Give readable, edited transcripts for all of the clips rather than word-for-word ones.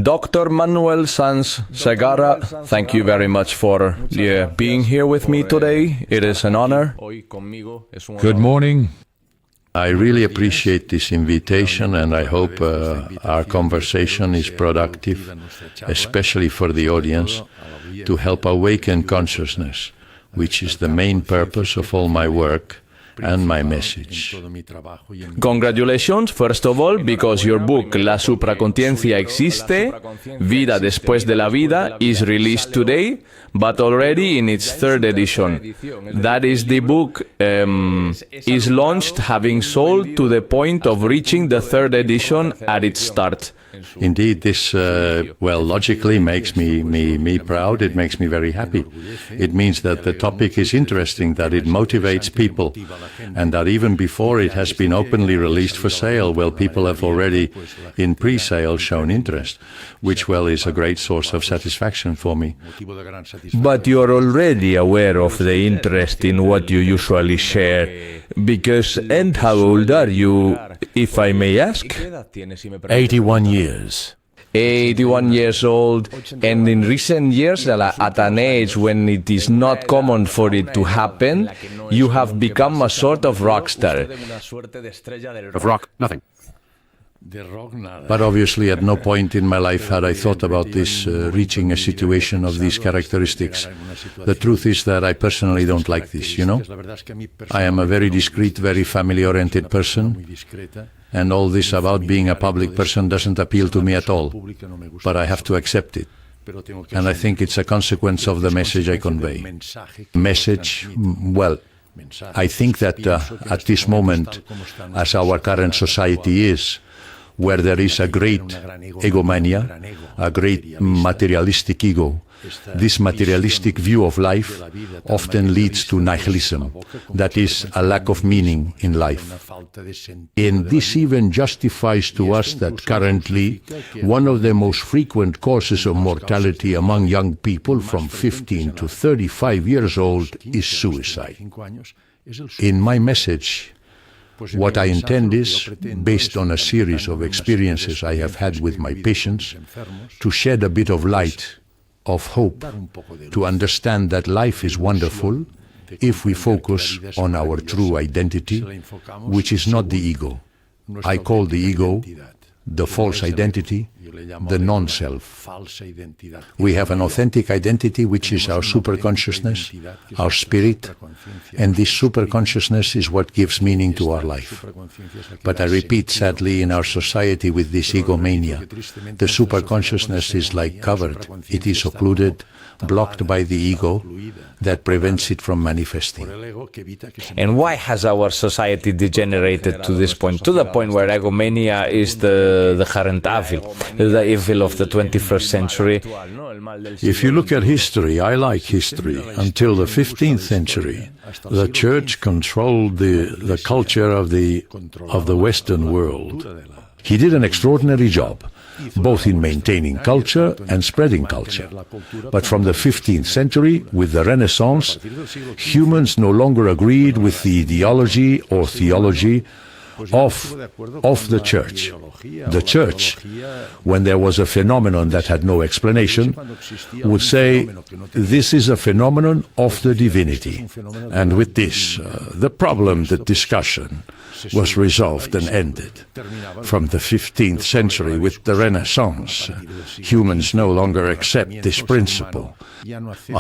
Dr. Manuel Sans Segarra, thank you very much for being here with me today. It is an honor. Good morning. I really appreciate this invitation, and I hope our conversation is productive, especially for the audience, to help awaken consciousness, which is the main purpose of all my work and my message. Congratulations, first of all, because your book, La Supraconciencia Existe, Vida Después de la Vida, is released today, but already in its third edition. That is, the book is launched, having sold to the point of reaching the third edition at its start. Indeed, this, logically makes me proud. It makes me very happy. It means that the topic is interesting, that it motivates people, and that even before it has been openly released for sale, people have already, in pre-sale, shown interest, which, is a great source of satisfaction for me. But you're already aware of the interest in what you usually share, because, and how old are you, if I may ask? 81 years. 81 years old, and in recent years, at an age when it is not common for it to happen, you have become a sort of rock star. Of rock, nothing. But obviously at no point in my life had I thought about this reaching a situation of these characteristics. The truth is that I personally don't like this, I am a very discreet, very family-oriented person, and all this about being a public person doesn't appeal to me at all, but I have to accept it. And I think it's a consequence of the message I convey. Message, I think that at this moment, as our current society is, where there is a great egomania, a great materialistic ego, this materialistic view of life often leads to nihilism, that is, a lack of meaning in life. And this even justifies to us that currently one of the most frequent causes of mortality among young people from 15 to 35 years old is suicide. In my message, what I intend is, based on a series of experiences I have had with my patients, to shed a bit of light, of hope, to understand that life is wonderful if we focus on our true identity, which is not the ego. I call the ego the false identity, the non-self. We have an authentic identity, which is our superconsciousness, our spirit, and this superconsciousness is what gives meaning to our life. But I repeat, sadly, in our society with this egomania, the superconsciousness is like covered, it is occluded, blocked by the ego that prevents it from manifesting. And why has our society degenerated to this point, to the point where egomania is the current evil, the evil of the 21st century? If you look at history, I like history, until the 15th century, the church controlled the culture of the Western world. He did an extraordinary job, both in maintaining culture and spreading culture. But from the 15th century, with the Renaissance, humans no longer agreed with the ideology or theology of the church. The church, when there was a phenomenon that had no explanation, would say, this is a phenomenon of the divinity. And with this, the discussion was resolved and ended. From the 15th century, with the Renaissance, humans no longer accept this principle.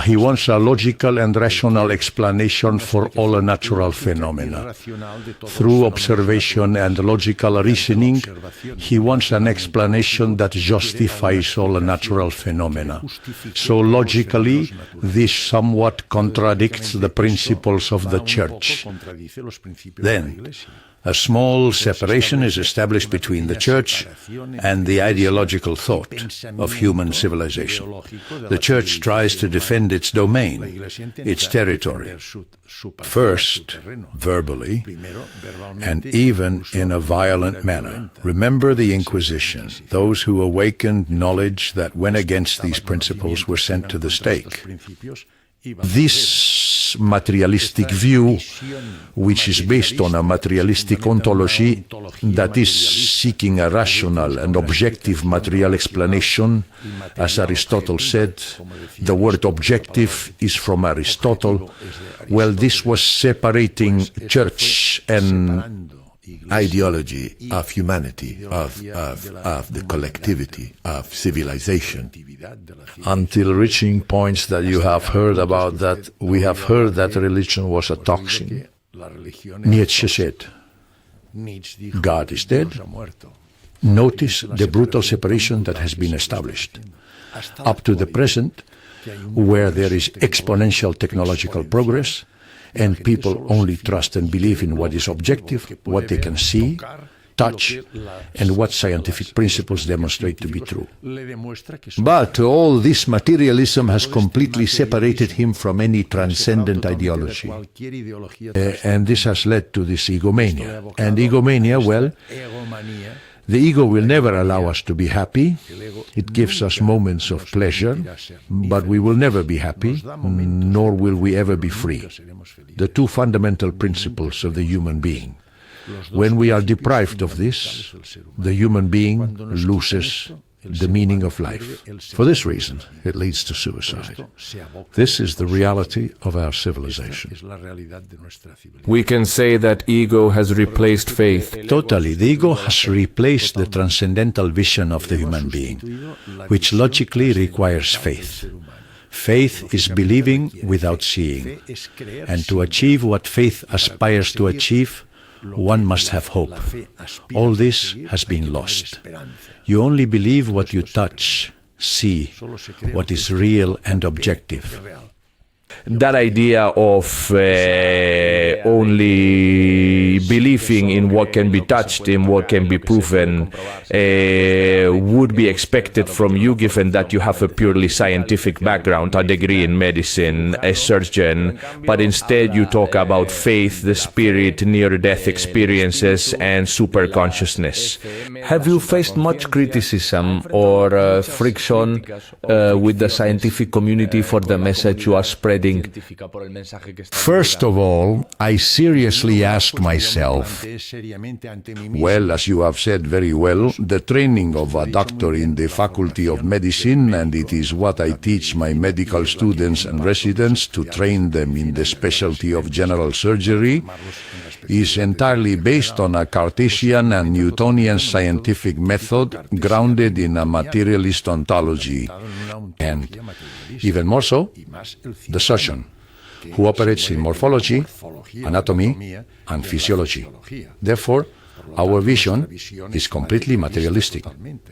He wants a logical and rational explanation for all natural phenomena. Through observation and logical reasoning, he wants an explanation that justifies all natural phenomena. So logically, this somewhat contradicts the principles of the Church. Then, a small separation is established between the Church and the ideological thought of human civilization. The Church tries to defend its domain, its territory, first verbally, and even in a violent manner. Remember the Inquisition. Those who awakened knowledge that went against these principles were sent to the stake. This this materialistic view, which is based on a materialistic ontology that is seeking a rational and objective material explanation. As Aristotle said, the word objective is from Aristotle. Well, this was separating church and ideology of humanity, of the collectivity, of civilization. until reaching points that you have heard about that. We have heard that religion was a toxin. Nietzsche said, God is dead. Notice the brutal separation that has been established. Up to the present, where there is exponential technological progress, and people only trust and believe in what is objective, what they can see, touch, and what scientific principles demonstrate to be true. But all this materialism has completely separated him from any transcendent ideology. And this has led to this egomania. And egomania, well, the ego will never allow us to be happy. It gives us moments of pleasure, but we will never be happy, nor will we ever be free. The two fundamental principles of the human being. When we are deprived of this, the human being loses the meaning of life. For this reason, it leads to suicide. This is the reality of our civilization. We can say that ego has replaced faith. Totally. The ego has replaced the transcendental vision of the human being, which logically requires faith. Faith is believing without seeing. And to achieve what faith aspires to achieve, one must have hope. All this has been lost. You only believe what you touch, see, what is real and objective. That idea of only believing in what can be touched, in what can be proven, would be expected from you, given that you have a purely scientific background, a degree in medicine, a surgeon, but instead you talk about faith, the spirit, near-death experiences, and superconsciousness. Have you faced much criticism or friction with the scientific community for the message you are spreading? First of all, I seriously ask myself, well, as you have said very well, the training of a doctor in the Faculty of Medicine, and it is what I teach my medical students and residents to train them in the specialty of general surgery, is entirely based on a Cartesian and Newtonian scientific method grounded in a materialist ontology, and even more so, the surgeon, who operates in morphology, anatomy, and physiology. Therefore, our vision is completely materialistic.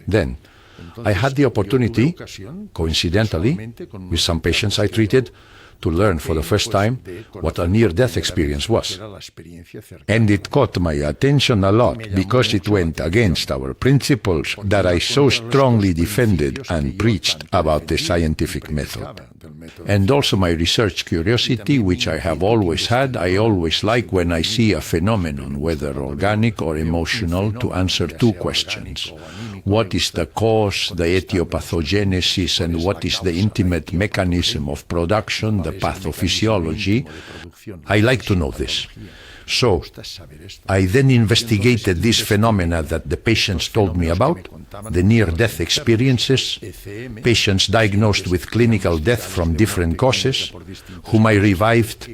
Then, I had the opportunity, coincidentally, with some patients I treated, to learn for the first time what a near-death experience was. And it caught my attention a lot because it went against our principles that I so strongly defended and preached about the scientific method. And also my research curiosity, which I have always had. I always like when I see a phenomenon, whether organic or emotional, to answer two questions. What is the cause, the etiopathogenesis, and what is the intimate mechanism of production, the pathophysiology? I like to know this. So, I then investigated these phenomena that the patients told me about, the near-death experiences, patients diagnosed with clinical death from different causes, whom I revived,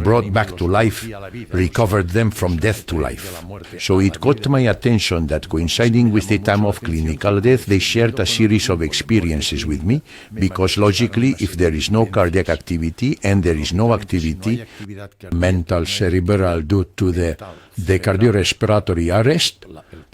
brought back to life, recovered them from death to life. So it caught my attention that coinciding with the time of clinical death, they shared a series of experiences with me, because logically, if there is no cardiac activity and there is no activity, mental, cerebral, due to the cardiorespiratory arrest,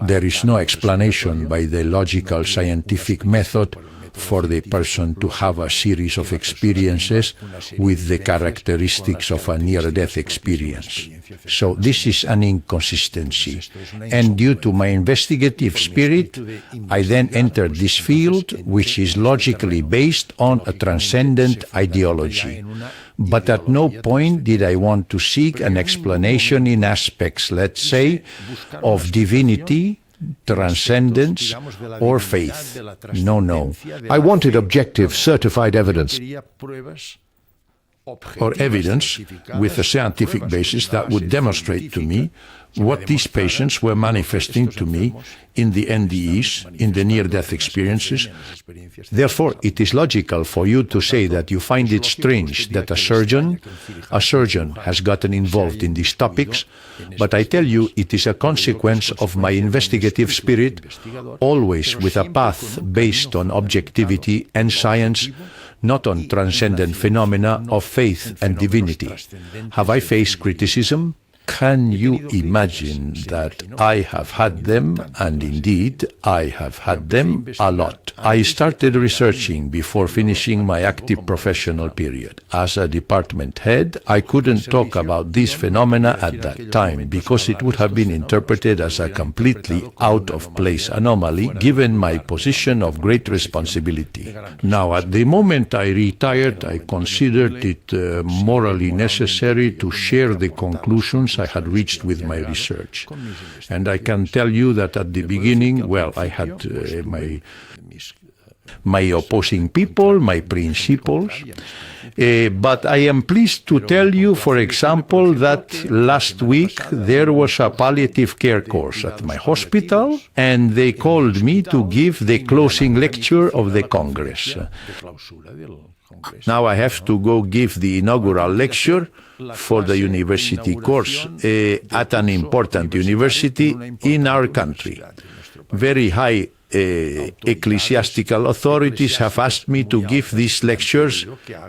there is no explanation by the logical scientific method for the person to have a series of experiences with the characteristics of a near-death experience. So this is an inconsistency. And due to my investigative spirit, I then entered this field, which is logically based on a transcendent ideology. But at no point did I want to seek an explanation in aspects, let's say, of divinity, transcendence, or faith. No. I wanted objective, certified evidence. or evidence with a scientific basis that would demonstrate to me what these patients were manifesting to me in the NDEs, in the near-death experiences. Therefore, it is logical for you to say that you find it strange that a surgeon has gotten involved in these topics, but I tell you it is a consequence of my investigative spirit, always with a path based on objectivity and science, not on transcendent phenomena of faith and divinity. Have I faced criticism? Can you imagine that I have had them, and indeed I have had them a lot. I started researching before finishing my active professional period. As a department head, I couldn't talk about these phenomena at that time because it would have been interpreted as a completely out-of-place anomaly given my position of great responsibility. Now, at the moment I retired, I considered it morally necessary to share the conclusions I had reached with my research. And I can tell you that at the beginning, well, I had my opposing people, my principles, but I am pleased to tell you, for example, that last week there was a palliative care course at my hospital, and they called me to give the closing lecture of the Congress. Now I have to go give the inaugural lecture for the university course at an important university in our country. Very high ecclesiastical authorities have asked me to give these lectures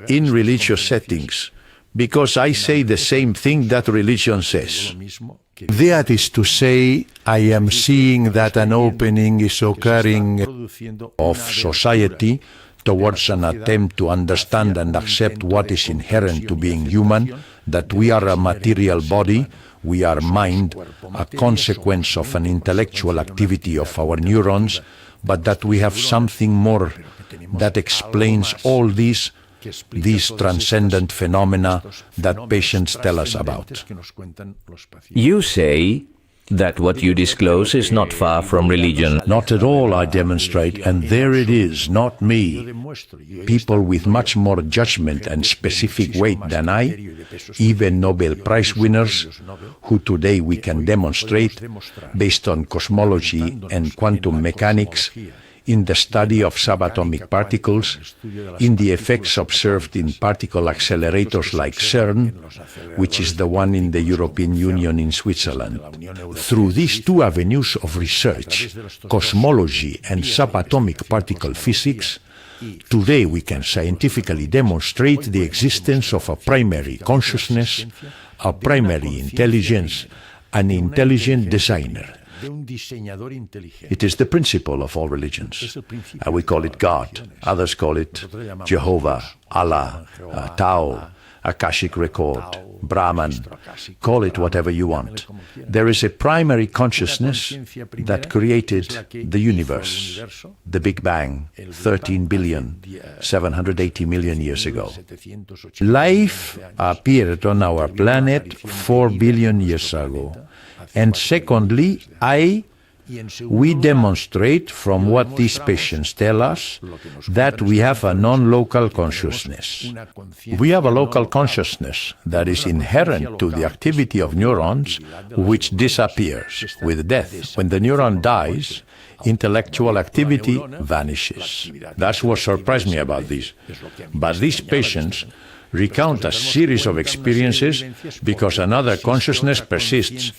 in religious settings, because I say the same thing that religion says. That is to say, I am seeing that an opening is occurring of society towards an attempt to understand and accept what is inherent to being human, that we are a material body, we are mind, a consequence of an intellectual activity of our neurons, but that we have something more that explains all these transcendent phenomena that patients tell us about. You say that what you disclose is not far from religion. Not at all, I demonstrate, and there it is, not me. People with much more judgment and specific weight than I, even Nobel Prize winners, who today we can demonstrate, based on cosmology and quantum mechanics, in the study of subatomic particles, in the effects observed in particle accelerators like CERN, which is the one in the European Union in Switzerland. Through these two avenues of research, cosmology and subatomic particle physics, today we can scientifically demonstrate the existence of a primary consciousness, a primary intelligence, an intelligent designer. It is the principle of all religions. We call it God. Others call it Jehovah, Allah, Tao, Akashic record, Brahman. Call it whatever you want. There is a primary consciousness that created the universe, the Big Bang, 13,780,000,000 years ago. Life appeared on our planet 4 billion years ago. And secondly, we demonstrate from what these patients tell us that we have a non-local consciousness. We have a local consciousness that is inherent to the activity of neurons, which disappears with death. When the neuron dies, intellectual activity vanishes. That's what surprised me about this. But these patients recount a series of experiences because another consciousness persists,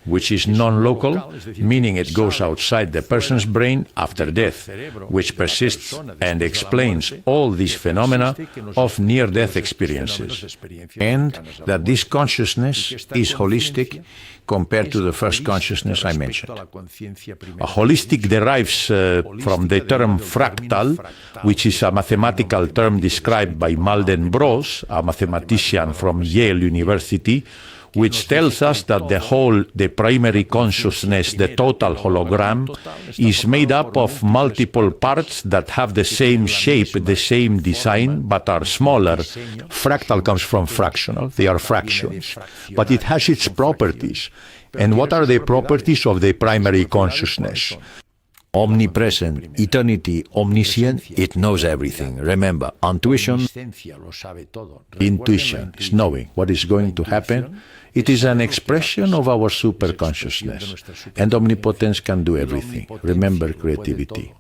which is non-local, meaning it goes outside the person's brain after death, which persists and explains all these phenomena of near-death experiences. And that this consciousness is holistic compared to the first consciousness I mentioned. A holistic derives from the term fractal, which is a mathematical term described by Malden Bros, a mathematician from Yale University, which tells us that the primary consciousness, the total hologram, is made up of multiple parts that have the same shape, the same design, but are smaller. Fractal comes from fractional. They are fractions. But it has its properties. And what are the properties of the primary consciousness? Omnipresent, eternity, omniscient, it knows everything. Remember, intuition is knowing what is going to happen. It is an expression of our superconsciousness, and omnipotence can do everything. Remember creativity.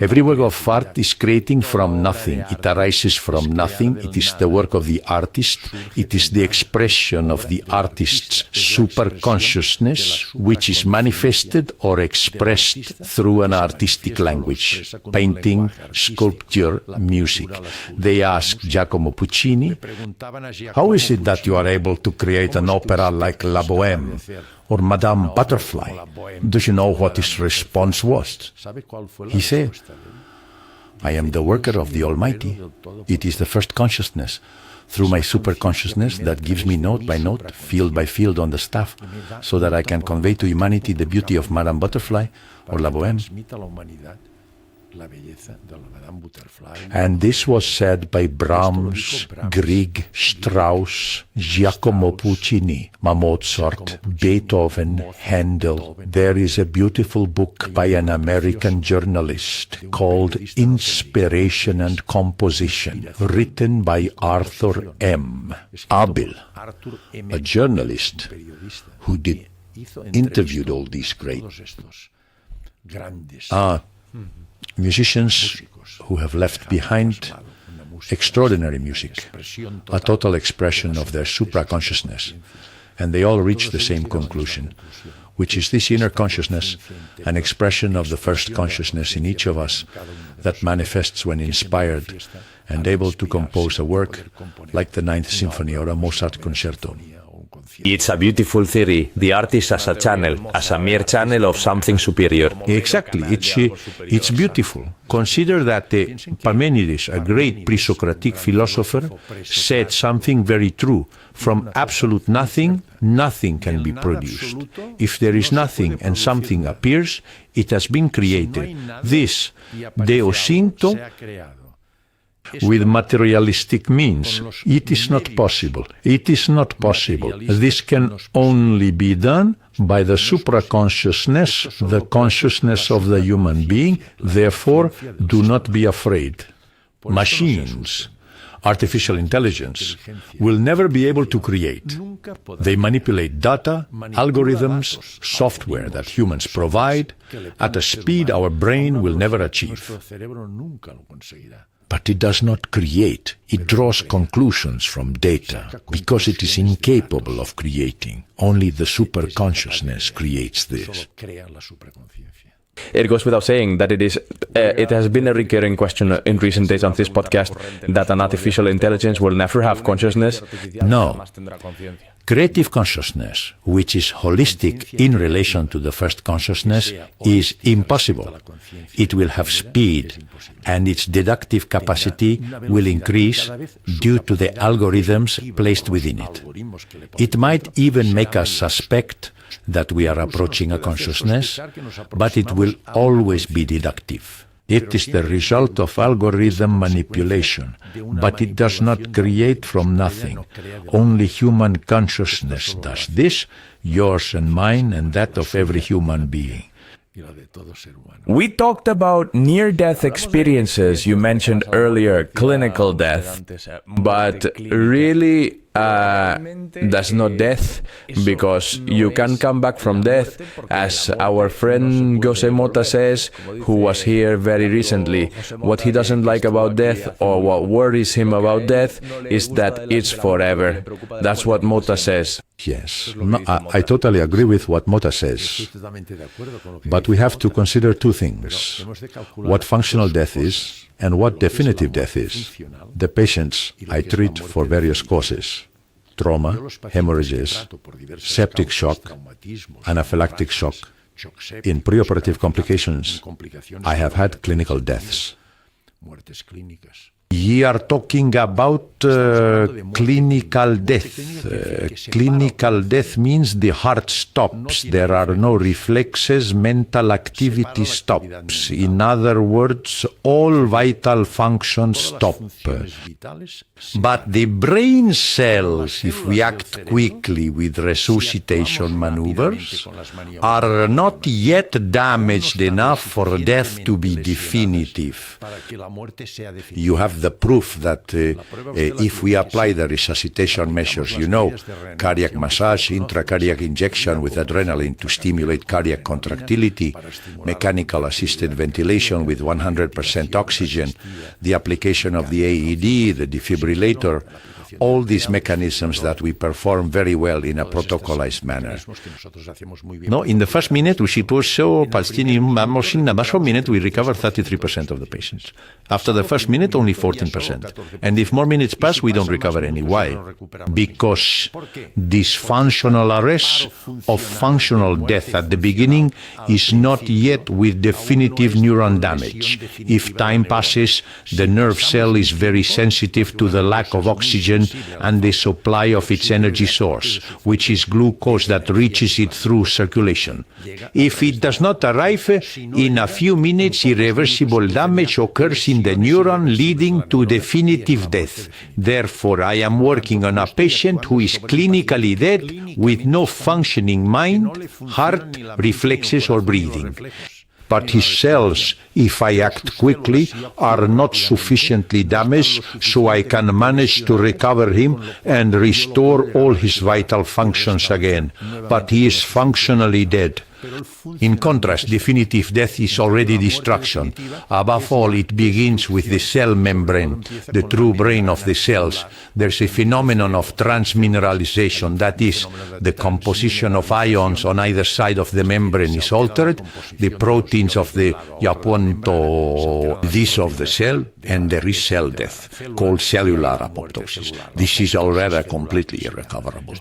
Every work of art is creating from nothing. It arises from nothing. It is the work of the artist. It is the expression of the artist's superconsciousness, which is manifested or expressed through an artistic language: painting, sculpture, music. They asked Giacomo Puccini, "How is it that you are able to create an opera like La Bohème or Madame Butterfly?" Do you know what his response was? He said, "I am the worker of the Almighty. It is the first consciousness, through my superconsciousness, that gives me note by note, field by field on the staff, so that I can convey to humanity the beauty of Madame Butterfly or La Bohème." And this was said by Brahms, Grieg, Strauss, Giacomo Puccini, Mozart, Beethoven, Handel. There is a beautiful book by an American journalist called Inspiration and Composition, written by Arthur M. Abel, a journalist who interviewed all these great musicians who have left behind extraordinary music, a total expression of their supraconsciousness. And they all reach the same conclusion, which is this inner consciousness, an expression of the first consciousness in each of us that manifests when inspired and able to compose a work like the Ninth Symphony or a Mozart concerto. It's a beautiful theory. The artist as a channel, as a mere channel of something superior. Exactly. It's beautiful. Consider that Parmenides, a great pre-Socratic philosopher, said something very true. From absolute nothing, nothing can be produced. If there is nothing and something appears, it has been created. This, Deosinto, with materialistic means. It is not possible. It is not possible. This can only be done by the supraconsciousness, the consciousness of the human being. Therefore, do not be afraid. Machines, artificial intelligence, will never be able to create. They manipulate data, algorithms, software that humans provide at a speed our brain will never achieve. But it does not create. It draws conclusions from data because it is incapable of creating. Only the superconsciousness creates this. It goes without saying that it has been a recurring question in recent days on this podcast that an artificial intelligence will never have consciousness. No. Creative consciousness, which is holistic in relation to the first consciousness, is impossible. It will have speed, and its deductive capacity will increase due to the algorithms placed within it. It might even make us suspect that we are approaching a consciousness, but it will always be deductive. It is the result of algorithm manipulation, but it does not create from nothing. Only human consciousness does this, yours and mine, and that of every human being. We talked about near-death experiences. You mentioned earlier clinical death, but really that's not death, because you can come back from death, as our friend Jose Mota says, who was here very recently. What he doesn't like about death, or what worries him about death, is that it's forever. That's what Mota says. Yes, I totally agree with what Mota says. But we have to consider two things: what functional death is and what definitive death is. The patients I treat for various causes: trauma, hemorrhages, septic shock, anaphylactic shock. In preoperative complications, I have had clinical deaths. Ye are talking about clinical death. Clinical death means the heart stops. There are no reflexes, mental activity stops. In other words, all vital functions stop. But the brain cells, if we act quickly with resuscitation maneuvers, are not yet damaged enough for death to be definitive. You have the proof that if we apply the resuscitation measures, cardiac massage, intracardiac injection with adrenaline to stimulate cardiac contractility, mechanical assisted ventilation with 100% oxygen, the application of the AED, the defibrillator, all these mechanisms that we perform very well in a protocolized manner. No, in the first minute, usipuso Palestinian machine, na first minute we recover 33% of the patients. After the first minute, only 14%. And if more minutes pass, we don't recover any. Why? Because this functional arrest of functional death at the beginning is not yet with definitive neuron damage. If time passes, the nerve cell is very sensitive to the lack of oxygen and the supply of its energy source, which is glucose that reaches it through circulation. If it does not arrive, in a few minutes irreversible damage occurs in the neuron, leading to definitive death. Therefore, I am working on a patient who is clinically dead with no functioning mind, heart, reflexes or breathing. But his cells, if I act quickly, are not sufficiently damaged, so I can manage to recover him and restore all his vital functions again. But he is functionally dead. In contrast, definitive death is already destruction. Above all, it begins with the cell membrane, the true brain of the cells. There's a phenomenon of transmineralization, that is, the composition of ions on either side of the membrane is altered, the proteins of the yapunto, this of the cell, and there is cell death, called cellular apoptosis. This is already completely irrecoverable.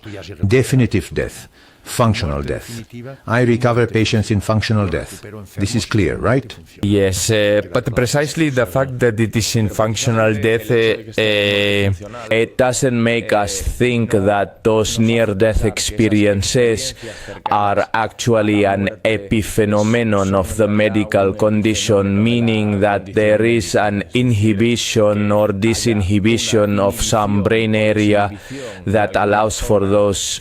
Definitive death. Functional death. I recover patients in functional death. This is clear, right? Yes, but precisely the fact that it is in functional death, it doesn't make us think that those near-death experiences are actually an epiphenomenon of the medical condition, meaning that there is an inhibition or disinhibition of some brain area that allows for those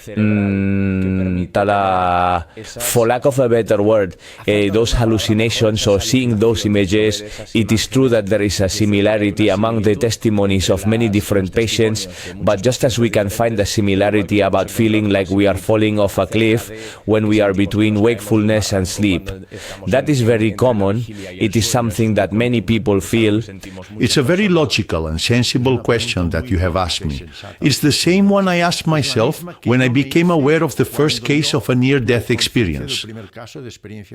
for lack of a better word, those hallucinations or seeing those images. It is true that there is a similarity among the testimonies of many different patients, but just as we can find a similarity about feeling like we are falling off a cliff when we are between wakefulness and sleep. That is very common. It is something that many people feel. It's a very logical and sensible question that you have asked me. It's the same one I asked myself when I became aware of the first case of a near-death experience.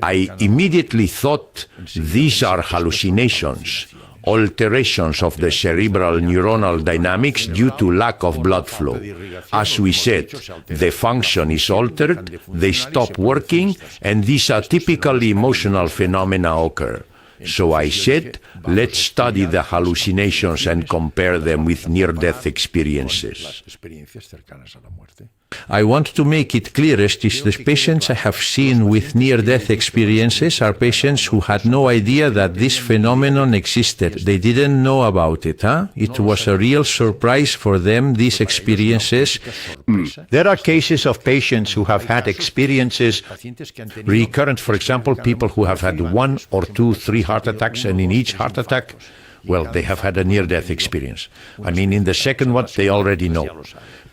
I immediately thought, these are hallucinations, alterations of the cerebral neuronal dynamics due to lack of blood flow. As we said, the function is altered, they stop working, and these are typically emotional phenomena occur. So I said, let's study the hallucinations and compare them with near-death experiences. I want to make it clearest is the patients I have seen with near-death experiences are patients who had no idea that this phenomenon existed. They didn't know about it. It was a real surprise for them, these experiences. There are cases of patients who have had experiences Recurrent, for example, people who have had 1 or 2, 3 heart attacks, and in each heart attack, well, they have had a near-death experience. I mean, in the second one, they already know.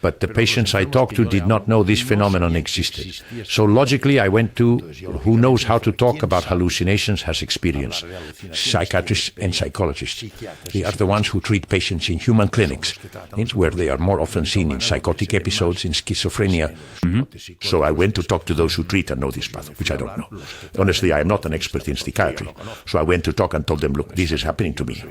But the patients I talked to did not know this phenomenon existed. So logically, I went to who knows how to talk about hallucinations has experience. Psychiatrists and psychologists. They are the ones who treat patients in human clinics. It's where they are more often seen in psychotic episodes, in schizophrenia. So I went to talk to those who treat and know this path, which I don't know. Honestly, I am not an expert in psychiatry. So I went to talk and told them, look, this is happening to me.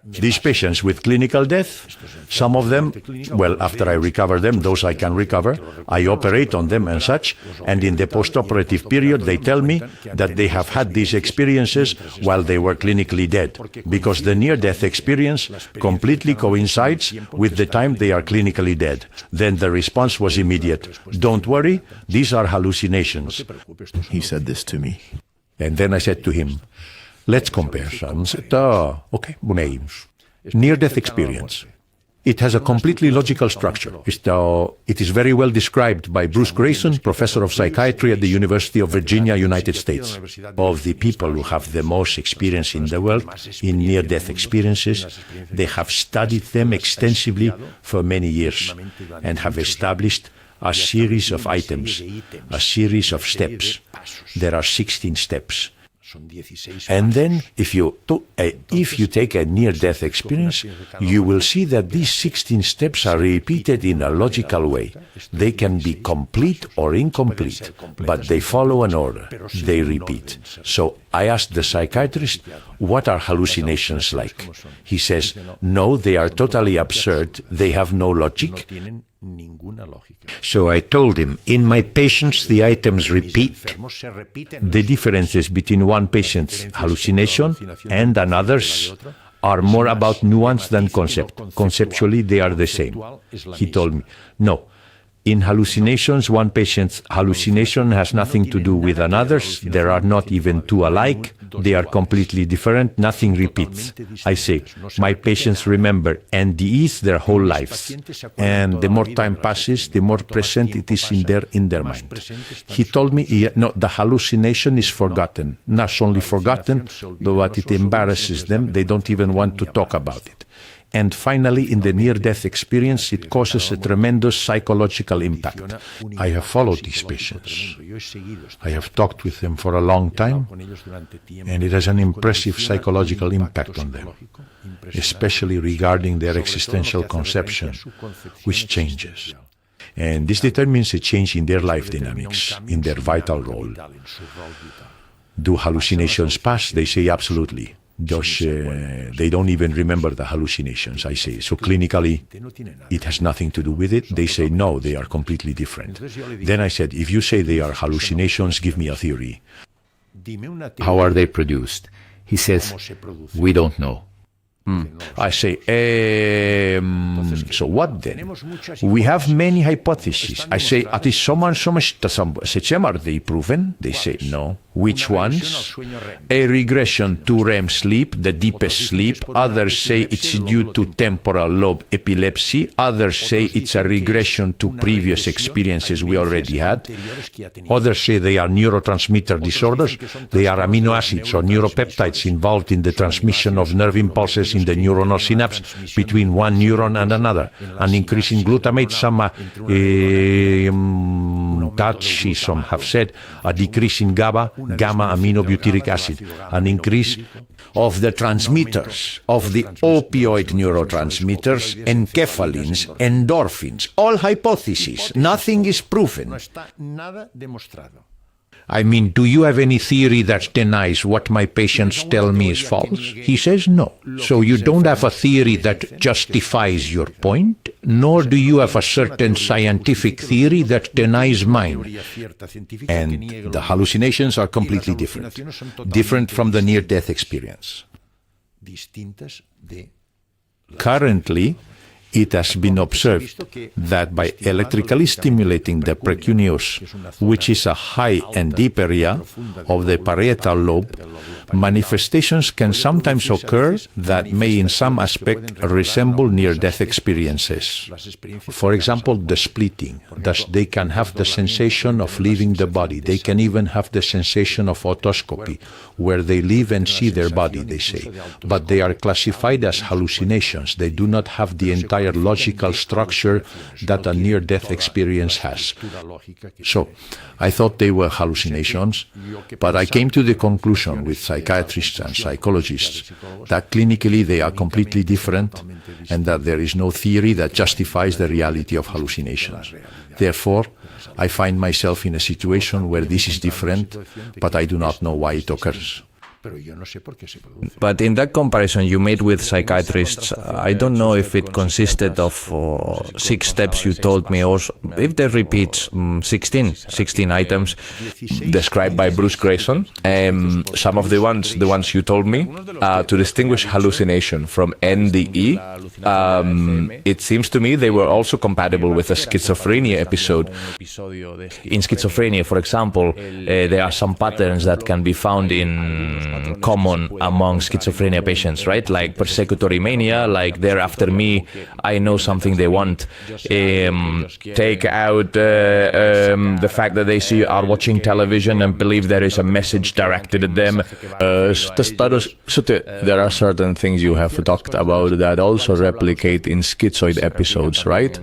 These patients with clinical death, some of them, well, after I recover them, those I can recover, I operate on them and such, and in the post-operative period, they tell me that they have had these experiences while they were clinically dead, because the near-death experience completely coincides with the time they are clinically dead. Then the response was immediate. Don't worry, these are hallucinations. He said this to me. And then I said to him, let's compare some. Okay, near-death experience. It has a completely logical structure. It is very well described by Bruce Grayson, professor of psychiatry at the University of Virginia, United States. Of the people who have the most experience in the world in near-death experiences, they have studied them extensively for many years and have established a series of items, a series of steps. There are 16 steps. And then, if you take a near-death experience, you will see that these 16 steps are repeated in a logical way. They can be complete or incomplete, but they follow an order. They repeat. So I asked the psychiatrist, what are hallucinations like? He says, no, they are totally absurd. They have no logic. So I told him, in my patients the items repeat. The differences between one patient's hallucination and another's are more about nuance than concept. Conceptually, they are the same. He told me, no. In hallucinations, one patient's hallucination has nothing to do with another's. There are not even two alike. They are completely different. Nothing repeats. I say, my patients remember NDEs their whole lives. And the more time passes, the more present it is in their mind. He told me, no, the hallucination is forgotten. Not only forgotten, but it embarrasses them. They don't even want to talk about it. And finally, in the near-death experience, it causes a tremendous psychological impact. I have followed these patients. I have talked with them for a long time, and it has an impressive psychological impact on them, especially regarding their existential conception, which changes. And this determines a change in their life dynamics, in their vital role. Do hallucinations pass? They say absolutely. They don't even remember the hallucinations, I say. So clinically, it has nothing to do with it. They say, no, they are completely different. Then I said, if you say they are hallucinations, give me a theory. How are they produced? He says, we don't know. I say, so what then? We have many hypotheses. I say, are they proven? They say, no. Which ones? A regression to REM sleep, the deepest sleep. Others say it's due to temporal lobe epilepsy. Others say it's a regression to previous experiences we already had. Others say they are neurotransmitter disorders. They are amino acids or neuropeptides involved in the transmission of nerve impulses in the neuronal synapse between one neuron and another. An increase in glutamate, some some have said, a decrease in gamma aminobutyric acid, an increase of the transmitters, of the opioid neurotransmitters, enkephalins, endorphins. All hypotheses. Nothing is proven. I mean, do you have any theory that denies what my patients tell me is false? He says no. So you don't have a theory that justifies your point, nor do you have a certain scientific theory that denies mine. And the hallucinations are completely different. Different from the near-death experience. Currently, it has been observed that by electrically stimulating the precuneus, which is a high and deep area of the parietal lobe, manifestations can sometimes occur that may in some aspect resemble near-death experiences. For example, the splitting. Thus, they can have the sensation of leaving the body. They can even have the sensation of otoscopy, where they live and see their body, they say. But they are classified as hallucinations. They do not have the entire logical structure that a near-death experience has. So, I thought they were hallucinations, but I came to the conclusion with psychiatrists and psychologists that clinically they are completely different and that there is no theory that justifies the reality of hallucinations. Therefore, I find myself in a situation where this is different, but I do not know why it occurs. But in that comparison you made with psychiatrists, I don't know if it consisted of 6 steps you told me, or if they repeat 16 items described by Bruce Grayson. Some of the ones you told me, to distinguish hallucination from NDE, it seems to me they were also compatible with a schizophrenia episode. In schizophrenia, for example, there are some patterns that can be found in common among schizophrenia patients, right? Like persecutory mania, like they're after me, I know something they want. Take out the fact that they are watching television and believe there is a message directed at them. There are certain things you have talked about that also replicate in schizoid episodes, right?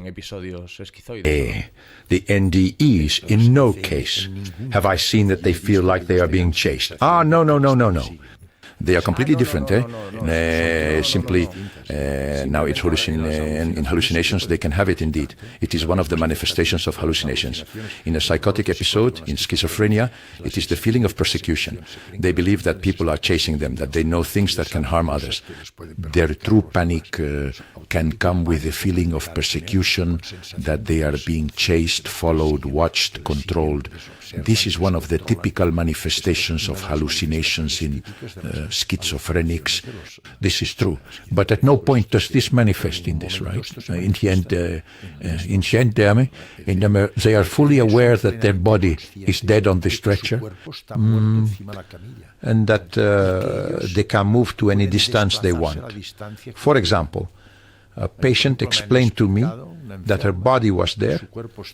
The NDEs, in no case have I seen that they feel like they are being chased. No. They are completely different. Simply, now it's in hallucinations, they can have it indeed. It is one of the manifestations of hallucinations. In a psychotic episode, in schizophrenia, it is the feeling of persecution. They believe that people are chasing them, that they know things that can harm others. Their true panic can come with a feeling of persecution, that they are being chased, followed, watched, controlled. This is one of the typical manifestations of hallucinations in schizophrenics. This is true. But at no point does this manifest in this, right? They are fully aware that their body is dead on the stretcher, and that they can move to any distance they want. For example, a patient explained to me that her body was there.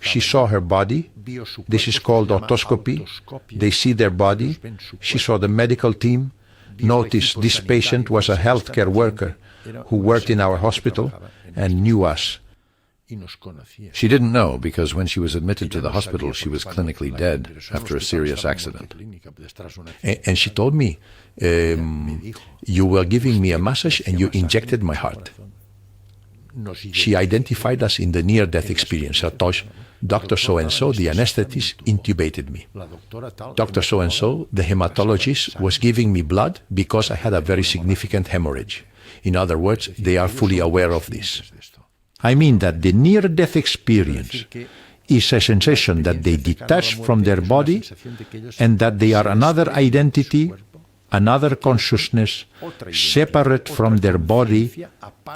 She saw her body. This is called autoscopy. They see their body. She saw the medical team. Notice this patient was a healthcare worker who worked in our hospital and knew us. She didn't know because when she was admitted to the hospital, she was clinically dead after a serious accident. And she told me, you were giving me a massage and you injected my heart. She identified us in the near-death experience. Dr. So-and-so, the anesthetist, intubated me. Dr. So-and-so, the hematologist, was giving me blood because I had a very significant hemorrhage. In other words, they are fully aware of this. I mean that the near-death experience is a sensation that they detach from their body and that they are another identity, another consciousness, separate from their body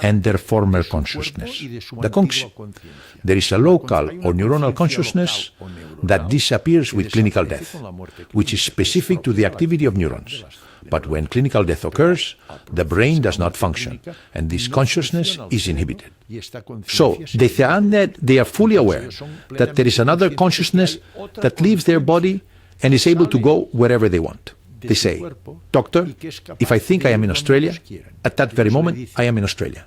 and their former consciousness. There is a local or neuronal consciousness that disappears with clinical death, which is specific to the activity of neurons. But when clinical death occurs, the brain does not function, and this consciousness is inhibited. So they are fully aware that there is another consciousness that leaves their body and is able to go wherever they want. They say, doctor, if I think I am in Australia, at that very moment, I am in Australia.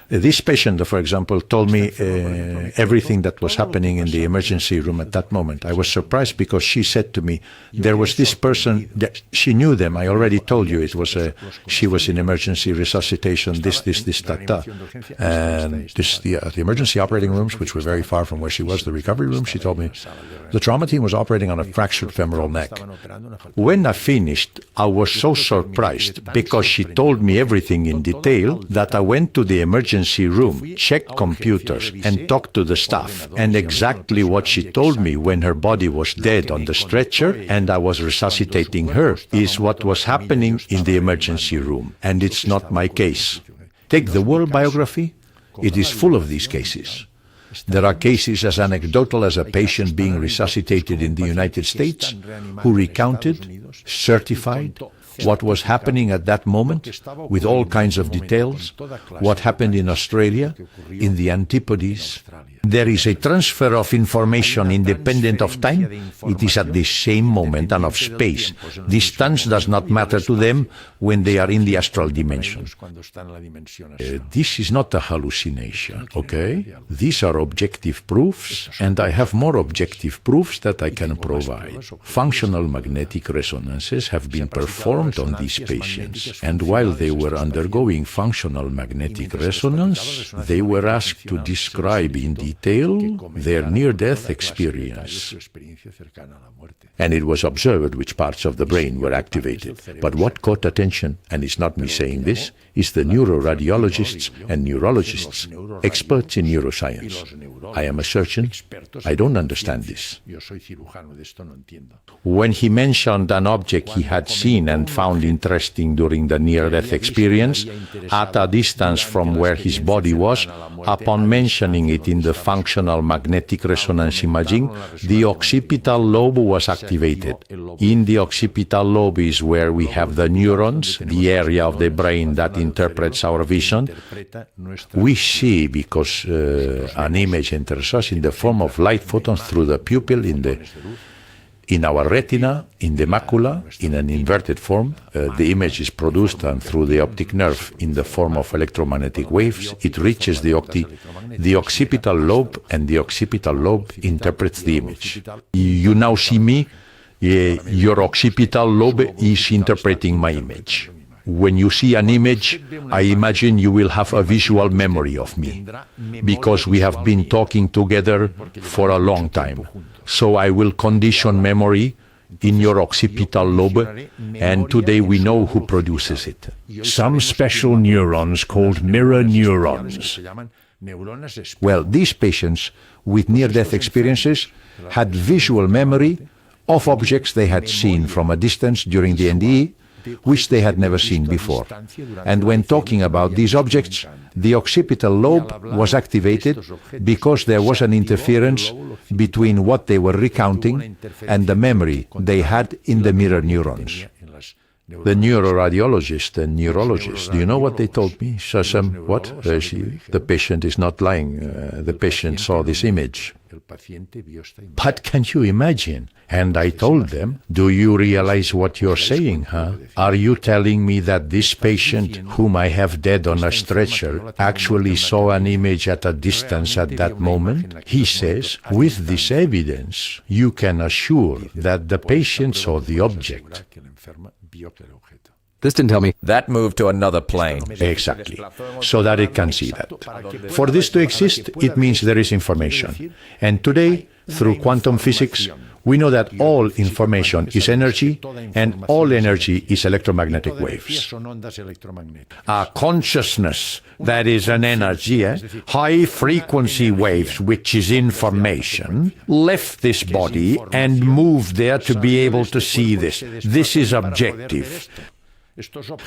This patient, for example, told me everything that was happening in the emergency room at that moment. I was surprised because she said to me, there was this person, that she knew them, I already told you, she was in emergency resuscitation, this, that. And the emergency operating rooms, which were very far from where she was, the recovery room, she told me, the trauma team was operating on a fractured femoral neck. When I finished, I was so surprised because she told me everything in detail that I went to the emergency room, checked computers, and talked to the staff. And exactly what she told me when her body was dead on the stretcher and I was resuscitating her is what was happening in the emergency room. And it's not my case. Take the world biography. It is full of these cases. There are cases as anecdotal as a patient being resuscitated in the United States who recounted, certified, what was happening at that moment with all kinds of details, what happened in Australia, in the Antipodes. There is a transfer of information independent of time. It is at the same moment and of space. Distance does not matter to them when they are in the astral dimension. This is not a hallucination, okay? These are objective proofs, and I have more objective proofs that I can provide. Functional magnetic resonances have been performed performed on these patients, and while they were undergoing functional magnetic resonance, they were asked to describe in detail their near-death experience. And it was observed which parts of the brain were activated. But what caught attention, and it's not me saying this, is the neuroradiologists and neurologists, experts in neuroscience. I am a surgeon. I don't understand this. When he mentioned an object he had seen and found interesting during the near-death experience, at a distance from where his body was, upon mentioning it in the functional magnetic resonance imaging, the occipital lobe was activated. In the occipital lobe is where we have the neurons, the area of the brain that interprets our vision. We see because an image enters us in the form of light photons through the pupil in our retina, in the macula, in an inverted form. The image is produced and through the optic nerve in the form of electromagnetic waves. It reaches the occipital lobe, and the occipital lobe interprets the image. You now see me, your occipital lobe is interpreting my image. When you see an image, I imagine you will have a visual memory of me, because we have been talking together for a long time. So I will condition memory in your occipital lobe, and today we know who produces it. Some special neurons called mirror neurons. Well, these patients with near-death experiences had visual memory of objects they had seen from a distance during the NDE, which they had never seen before. And when talking about these objects, the occipital lobe was activated because there was an interference between what they were recounting and the memory they had in the mirror neurons. The neuroradiologist and neurologist, do you know what they told me? What? The patient is not lying. The patient saw this image. But can you imagine? And I told them, do you realize what you're saying, huh? Are you telling me that this patient, whom I have dead on a stretcher, actually saw an image at a distance at that moment? He says, with this evidence, you can assure that the patient saw the object. This didn't tell me. That moved to another plane. Exactly, so that it can see that. For this to exist, it means there is information. And today, through quantum physics, we know that all information is energy, and all energy is electromagnetic waves. A consciousness that is an energy, high-frequency waves, which is information, left this body and moved there to be able to see this. This is objective.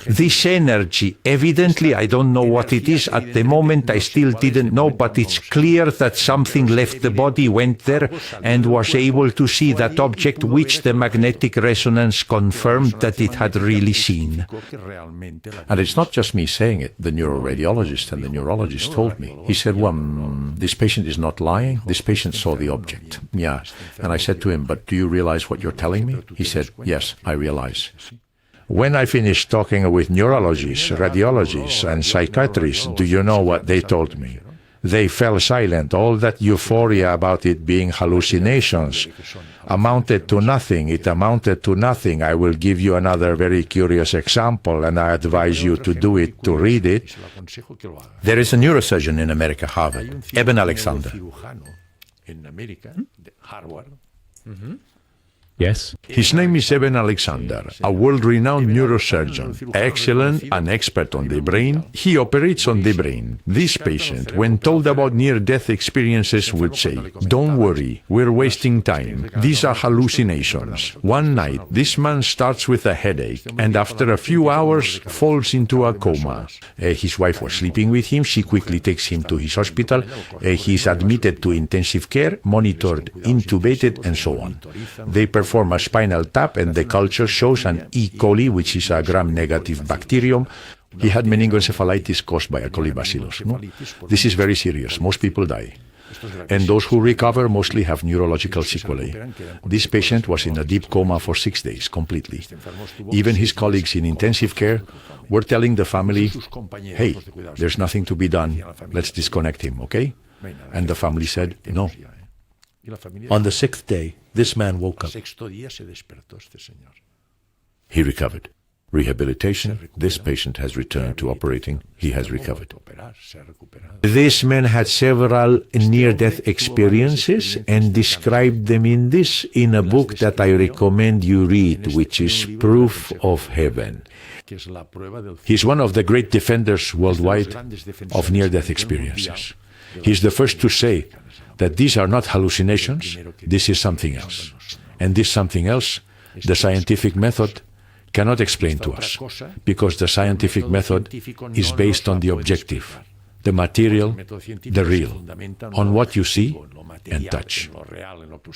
This energy, evidently, I don't know what it is. At the moment, I still didn't know, but it's clear that something left the body, went there, and was able to see that object, which the magnetic resonance confirmed that it had really seen. And it's not just me saying it. The neuroradiologist and the neurologist told me. He said, well, this patient is not lying. This patient saw the object. Yeah. And I said to him, but do you realize what you're telling me? He said, yes, I realize. When I finished talking with neurologists, radiologists, and psychiatrists, do you know what they told me? They fell silent. All that euphoria about it being hallucinations amounted to nothing. It amounted to nothing. I will give you another very curious example, and I advise you to do it, to read it. There is a neurosurgeon in America, Harvard, Eben Alexander. Yes? His name is Eben Alexander, a world-renowned neurosurgeon, excellent and expert on the brain. He operates on the brain. This patient, when told about near-death experiences, would say, "Don't worry, we're wasting time. These are hallucinations." One night, this man starts with a headache, and after a few hours, falls into a coma. His wife was sleeping with him. She quickly takes him to his hospital. He's admitted to intensive care, monitored, intubated, and so on. They perform a spinal tap, and the culture shows an E. coli, which is a gram-negative bacterium. He had meningoencephalitis caused by a colibacillus. No? This is very serious. Most people die. And those who recover mostly have neurological sequelae. This patient was in a deep coma for 6 days, completely. Even his colleagues in intensive care were telling the family, "Hey, there's nothing to be done. Let's disconnect him, okay?" And the family said, "No." On the 6th day, this man woke up. He recovered. Rehabilitation, this patient has returned to operating, he has recovered. This man had several near-death experiences and described them in a book that I recommend you read, which is Proof of Heaven. He's one of the great defenders worldwide of near-death experiences. He's the first to say that these are not hallucinations, this is something else. And this something else, the scientific method, cannot explain to us, because the scientific method is based on the objective, the material, the real, on what you see and touch.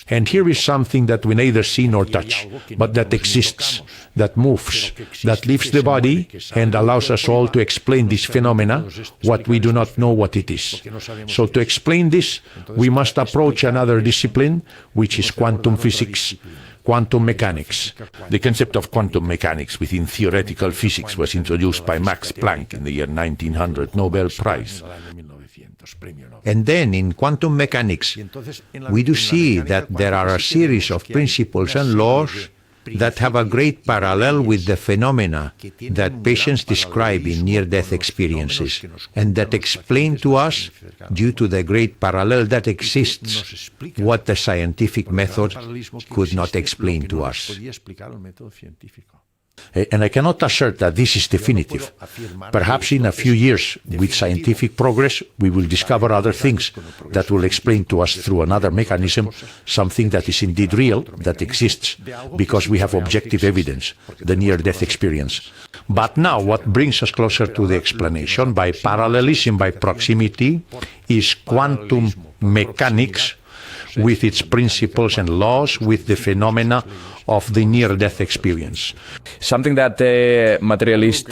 And here is something that we neither see nor touch, but that exists, that moves, that leaves the body and allows us all to explain this phenomena, what we do not know what it is. So to explain this, we must approach another discipline, which is quantum physics, quantum mechanics. The concept of quantum mechanics within theoretical physics was introduced by Max Planck in the year 1900, Nobel Prize. And then in quantum mechanics, we do see that there are a series of principles and laws that have a great parallel with the phenomena that patients describe in near-death experiences, and that explain to us, due to the great parallel that exists, what the scientific method could not explain to us. And I cannot assert that this is definitive. Perhaps in a few years, with scientific progress, we will discover other things that will explain to us through another mechanism something that is indeed real, that exists, because we have objective evidence, the near-death experience. But now, what brings us closer to the explanation, by parallelism, by proximity, is quantum mechanics, with its principles and laws, with the phenomena of the near-death experience. Something that materialist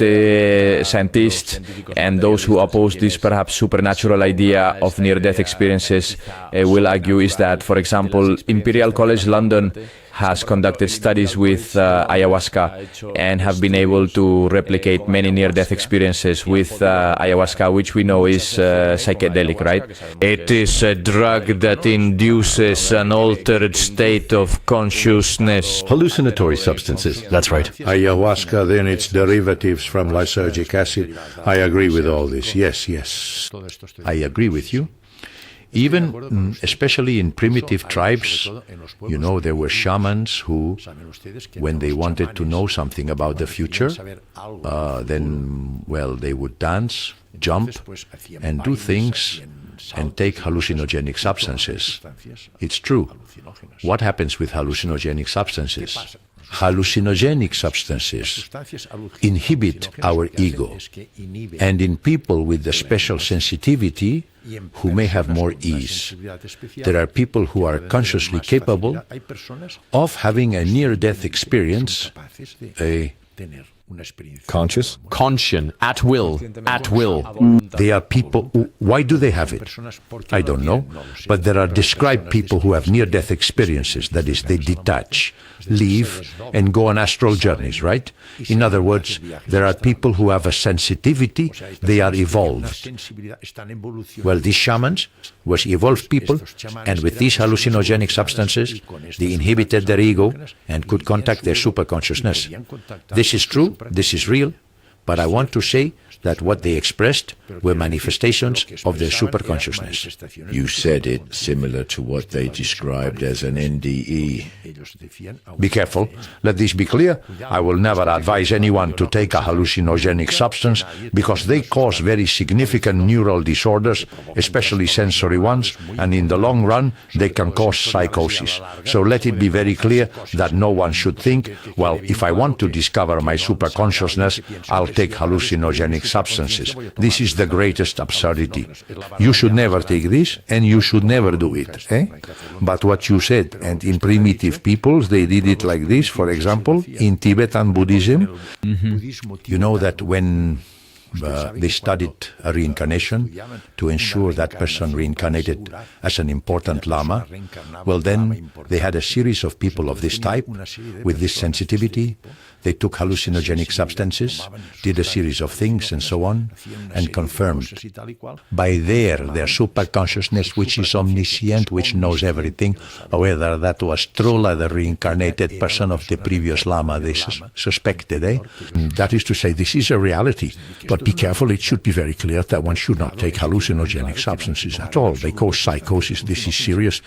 scientists and those who oppose this perhaps supernatural idea of near-death experiences will argue is that, for example, Imperial College London has conducted studies with ayahuasca and have been able to replicate many near-death experiences with ayahuasca, which we know is psychedelic, right? It is a drug that induces an altered state of consciousness. Hallucinatory substances. That's right. Ayahuasca, then its derivatives from lysergic acid. I agree with all this. Yes. I agree with you. Even, especially in primitive tribes, you know, there were shamans who, when they wanted to know something about the future, then, well, they would dance, jump, and do things, and take hallucinogenic substances. It's true. What happens with hallucinogenic substances? Hallucinogenic substances inhibit our ego, and in people with the special sensitivity, who may have more ease, there are people who are consciously capable of having a near-death experience, Conscious? Conscient. At will. They are people who, why do they have it? I don't know, but there are described people who have near-death experiences, that is, they detach, leave, and go on astral journeys, right? In other words, there are people who have a sensitivity, they are evolved. Well, these shamans were evolved people, and with these hallucinogenic substances, they inhibited their ego and could contact their superconsciousness. This is true, this is real, but I want to say that what they expressed were manifestations of their superconsciousness. You said it similar to what they described as an NDE. Be careful. Let this be clear. I will never advise anyone to take a hallucinogenic substance because they cause very significant neural disorders, especially sensory ones, and in the long run, they can cause psychosis. So let it be very clear that no one should think, well, if I want to discover my superconsciousness, I'll take hallucinogenic substances. This is the greatest absurdity. You should never take this, and you should never do it. But what you said, and in primitive peoples, they did it like this. For example, in Tibetan Buddhism, you know that when they studied a reincarnation to ensure that person reincarnated as an important lama. Well, then they had a series of people of this type with this sensitivity. They took hallucinogenic substances, did a series of things and so on, and confirmed by their superconsciousness, which is omniscient, which knows everything, whether that was truly the reincarnated person of the previous lama they suspected. That is to say, this is a reality, but be careful, it should be very clear that one should not take hallucinogenic substances at all. They cause psychosis, this is serious.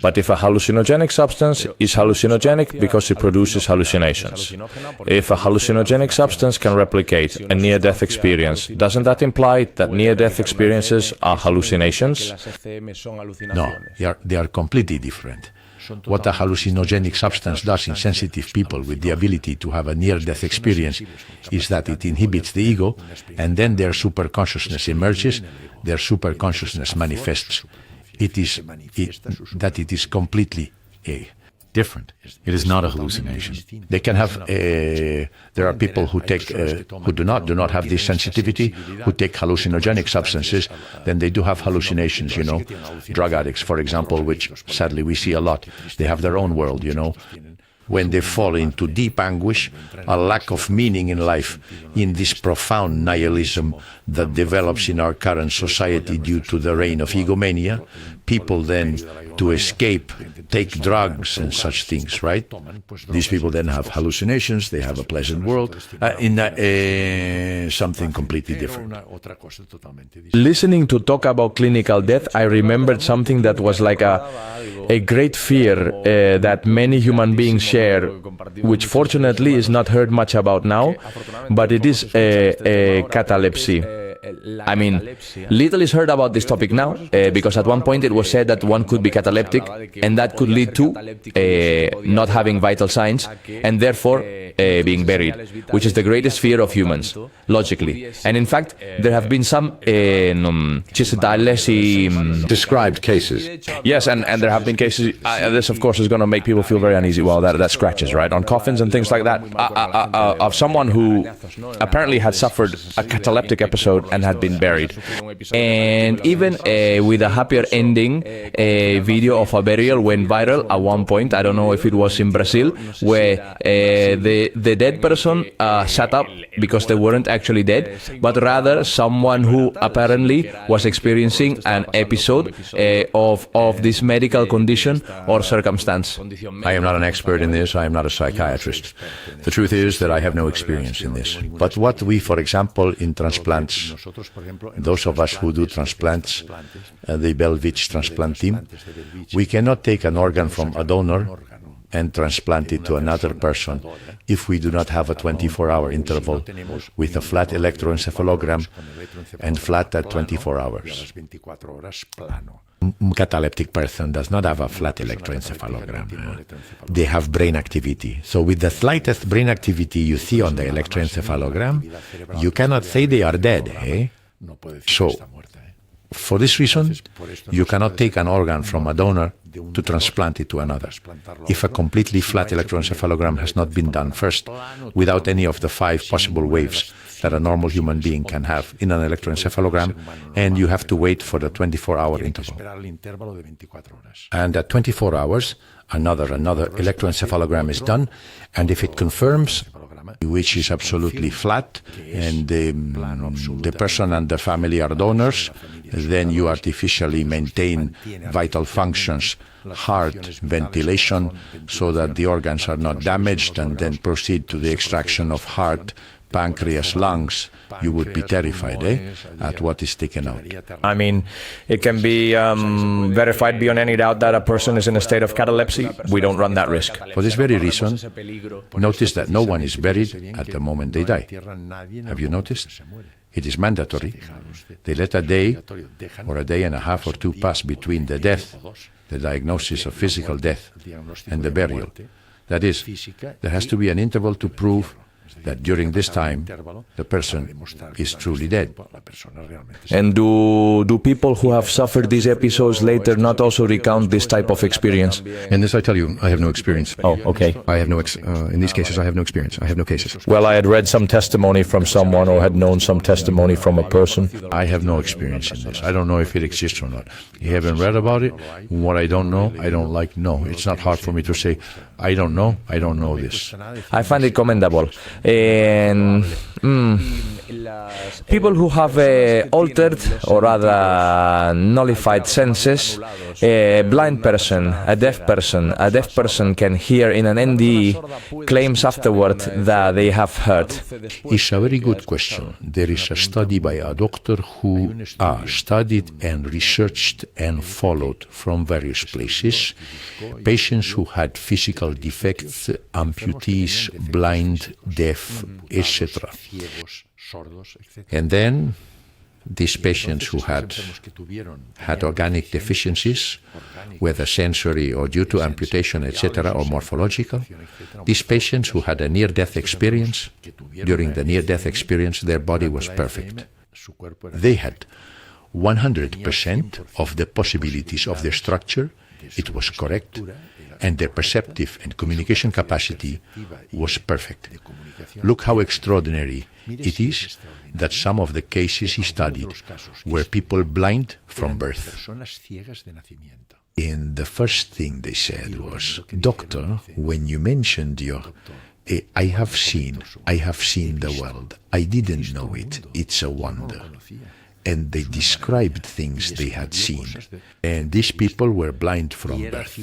But if a hallucinogenic substance is hallucinogenic because it produces hallucinations, if a hallucinogenic substance can replicate a near-death experience, doesn't that imply that near-death experiences are hallucinations? No, they are completely different. What a hallucinogenic substance does in sensitive people with the ability to have a near-death experience is that it inhibits the ego, and then their superconsciousness emerges, their superconsciousness manifests. It is completely different. It is not a hallucination. They can have. There are people who take who do not have this sensitivity, who take hallucinogenic substances. Then they do have hallucinations. Drug addicts, for example, which sadly we see a lot. They have their own world. When they fall into deep anguish, a lack of meaning in life, in this profound nihilism that develops in our current society due to the reign of egomania, people then, to escape, take drugs and such things, right? These people then have hallucinations, they have a pleasant world, in something completely different. Listening to talk about clinical death, I remembered something that was like a great fear that many human beings share, which fortunately is not heard much about now, but it is catalepsy. I mean, little is heard about this topic now, because at one point it was said that one could be cataleptic, and that could lead to not having vital signs, and therefore being buried, which is the greatest fear of humans, logically. And in fact, there have been some described cases. Yes, and there have been cases, this of course is going to make people feel very uneasy, well, that scratches, right, on coffins and things like that, of someone who apparently had suffered a cataleptic episode and had been buried. And even with a happier ending, a video of a burial went viral at one point, I don't know if it was in Brazil, where the dead person sat up because they weren't actually dead, but rather someone who apparently was experiencing an episode of this medical condition or circumstance. I am not an expert in this, I am not a psychiatrist. The truth is that I have no experience in this. But what we, for example, in transplants, those of us who do transplants, the Bellvitge transplant team, we cannot take an organ from a donor and transplant it to another person if we do not have a 24-hour interval with a flat electroencephalogram and flat at 24 hours. Cataleptic person does not have a flat electroencephalogram. They have brain activity. So with the slightest brain activity you see on the electroencephalogram, you cannot say they are dead. So, for this reason, you cannot take an organ from a donor to transplant it to another. If a completely flat electroencephalogram has not been done first, without any of the 5 possible waves that a normal human being can have in an electroencephalogram, and you have to wait for the 24-hour interval. And at 24 hours, another electroencephalogram is done, and if it confirms, which is absolutely flat, and the person and the family are donors, then you artificially maintain vital functions, heart, ventilation, so that the organs are not damaged, and then proceed to the extraction of heart, pancreas, lungs. You would be terrified at what is taken out. I mean, it can be verified beyond any doubt that a person is in a state of catalepsy. We don't run that risk. For this very reason, notice that no one is buried at the moment they die. Have you noticed? It is mandatory. They let a day or a day and a half or 2 pass between the death, the diagnosis of physical death, and the burial. That is, there has to be an interval to prove that during this time the person is truly dead. And do people who have suffered these episodes later not also recount this type of experience? And this I tell you, I have no experience. Oh, okay. I have no, in these cases, I have no experience. I have no cases. Well, I had read some testimony from someone or had known some testimony from a person. I have no experience in this. I don't know if it exists or not. You haven't read about it. What I don't know, I don't like know. It's not hard for me to say, I don't know this. I find it commendable. And people who have altered or rather nullified senses, a blind person, a deaf person can hear in an NDE claims afterward that they have heard. It's a very good question. There is a study by a doctor who studied and researched and followed from various places patients who had physical defects, amputees, blind, deaf, etc. And then these patients who had organic deficiencies, whether sensory or due to amputation, etc., or morphological, these patients who had a near-death experience, during the near-death experience, their body was perfect. They had 100% of the possibilities of their structure, it was correct, and their perceptive and communication capacity was perfect. Look how extraordinary it is that some of the cases he studied were people blind from birth. And the first thing they said was, "Doctor, when you mentioned I have seen the world. I didn't know it. It's a wonder." And they described things they had seen. And these people were blind from birth.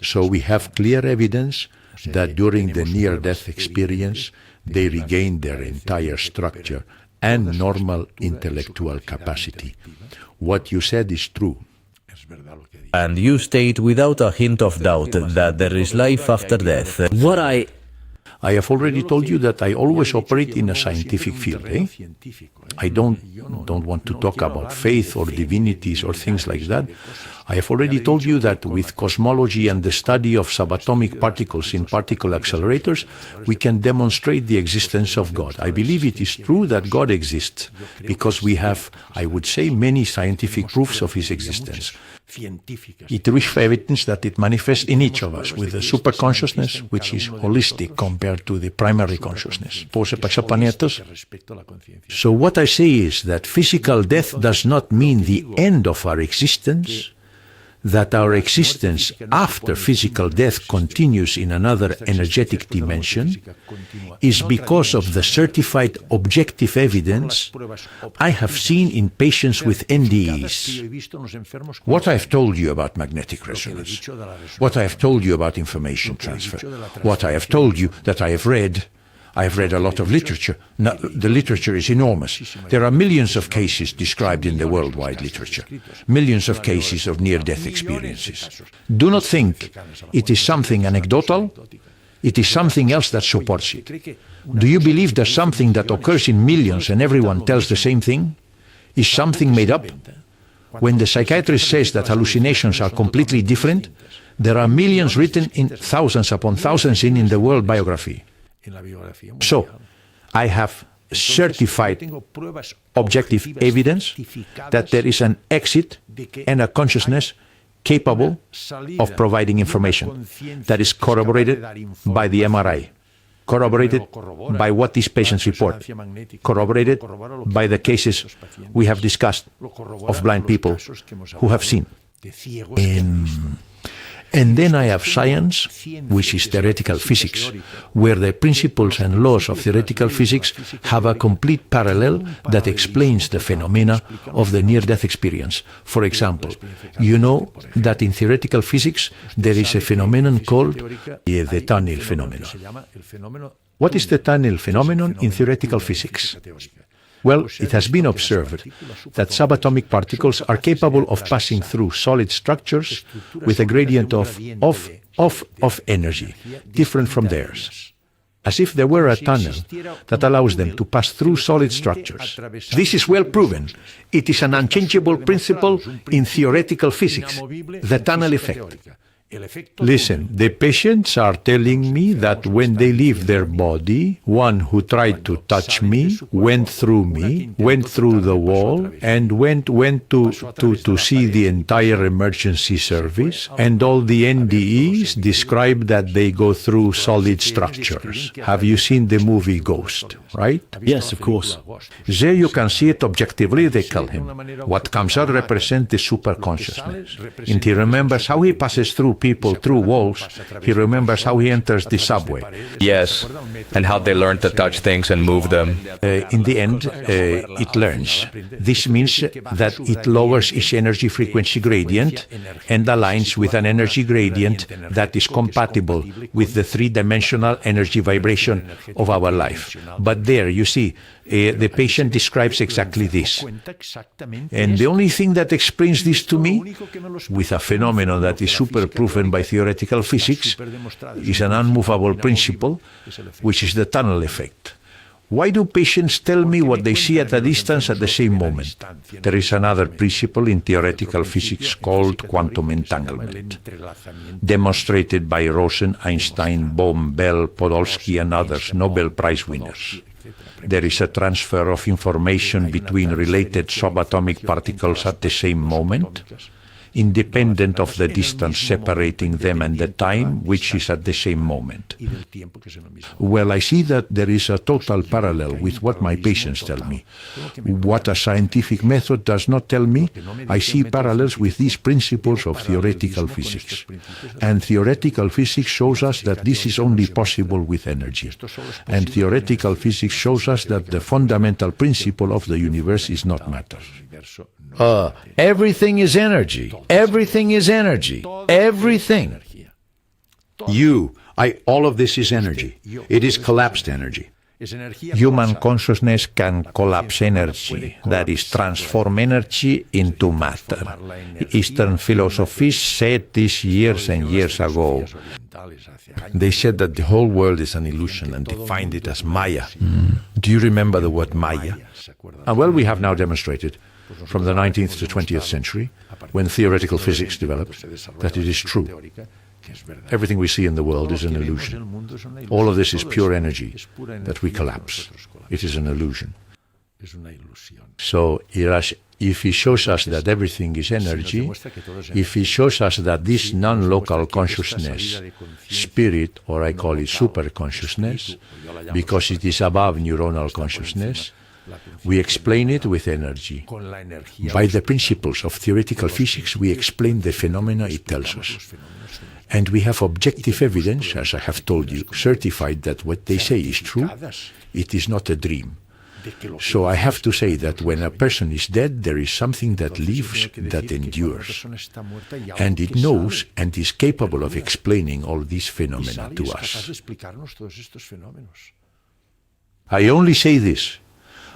So we have clear evidence that during the near-death experience, they regained their entire structure and normal intellectual capacity. What you said is true. And you state without a hint of doubt that there is life after death. I have already told you that I always operate in a scientific field. I don't want to talk about faith or divinities or things like that. I have already told you that with cosmology and the study of subatomic particles in particle accelerators, we can demonstrate the existence of God. I believe it is true that God exists because we have, I would say, many scientific proofs of his existence. It is evidence that it manifests in each of us with a superconsciousness which is holistic compared to the primary consciousness. So what I say is that physical death does not mean the end of our existence, that our existence after physical death continues in another energetic dimension is because of the certified objective evidence I have seen in patients with NDEs. What I have told you about magnetic resonance, what I have told you about information transfer, what I have told you that I have read a lot of literature. Now, the literature is enormous. There are millions of cases described in the worldwide literature. Millions of cases of near-death experiences. Do not think it is something anecdotal. It is something else that supports it. Do you believe there's something that occurs in millions and everyone tells the same thing? Is something made up? When the psychiatrist says that hallucinations are completely different, there are millions written in thousands upon thousands in the world biography. So, I have certified objective evidence that there is an exit and a consciousness capable of providing information that is corroborated by the MRI, corroborated by what these patients report, corroborated by the cases we have discussed of blind people who have seen. And then I have science, which is theoretical physics, where the principles and laws of theoretical physics have a complete parallel that explains the phenomena of the near-death experience. For example, you know that in theoretical physics there is a phenomenon called the tunnel phenomenon. What is the tunnel phenomenon in theoretical physics? Well, it has been observed that subatomic particles are capable of passing through solid structures with a gradient of energy, different from theirs, as if there were a tunnel that allows them to pass through solid structures. This is well proven. It is an unchangeable principle in theoretical physics, the tunnel effect. Listen, the patients are telling me that when they leave their body, one who tried to touch me, went through the wall, and went to see the entire emergency service, and all the NDEs describe that they go through solid structures. Have you seen the movie Ghost, right? Yes, of course. There you can see it objectively, they tell him. What comes out represents the superconsciousness. And he remembers how he passes through people through walls. He remembers how he enters the subway. Yes, and how they learn to touch things and move them. In the end, it learns. This means that it lowers its energy frequency gradient and aligns with an energy gradient that is compatible with the three-dimensional energy vibration of our life. But there, you see, the patient describes exactly this. And the only thing that explains this to me, with a phenomenon that is super proven by theoretical physics, is an unmovable principle, which is the tunnel effect. Why do patients tell me what they see at a distance at the same moment? There is another principle in theoretical physics called quantum entanglement, demonstrated by Rosen, Einstein, Bohm, Bell, Podolsky, and others, Nobel Prize winners. There is a transfer of information between related subatomic particles at the same moment, independent of the distance separating them and the time, which is at the same moment. Well, I see that there is a total parallel with what my patients tell me. What a scientific method does not tell me, I see parallels with these principles of theoretical physics. And theoretical physics shows us that this is only possible with energy. And theoretical physics shows us that the fundamental principle of the universe is not matter. Everything is energy. Everything is energy. Everything. All of this is energy. It is collapsed energy. Human consciousness can collapse energy, that is, transform energy into matter. Eastern philosophies said this years and years ago. They said that the whole world is an illusion and defined it as Maya. Do you remember the word Maya? Well, we have now demonstrated from the 19th to 20th century, when theoretical physics developed, that it is true. Everything we see in the world is an illusion. All of this is pure energy that we collapse. It is an illusion. So, if he shows us that everything is energy, if he shows us that this non-local consciousness, spirit, or I call it superconsciousness, because it is above neuronal consciousness, we explain it with energy. By the principles of theoretical physics, we explain the phenomena it tells us. And we have objective evidence, as I have told you, certified that what they say is true. It is not a dream. So I have to say that when a person is dead, there is something that lives, that endures. And it knows and is capable of explaining all these phenomena to us. I only say this.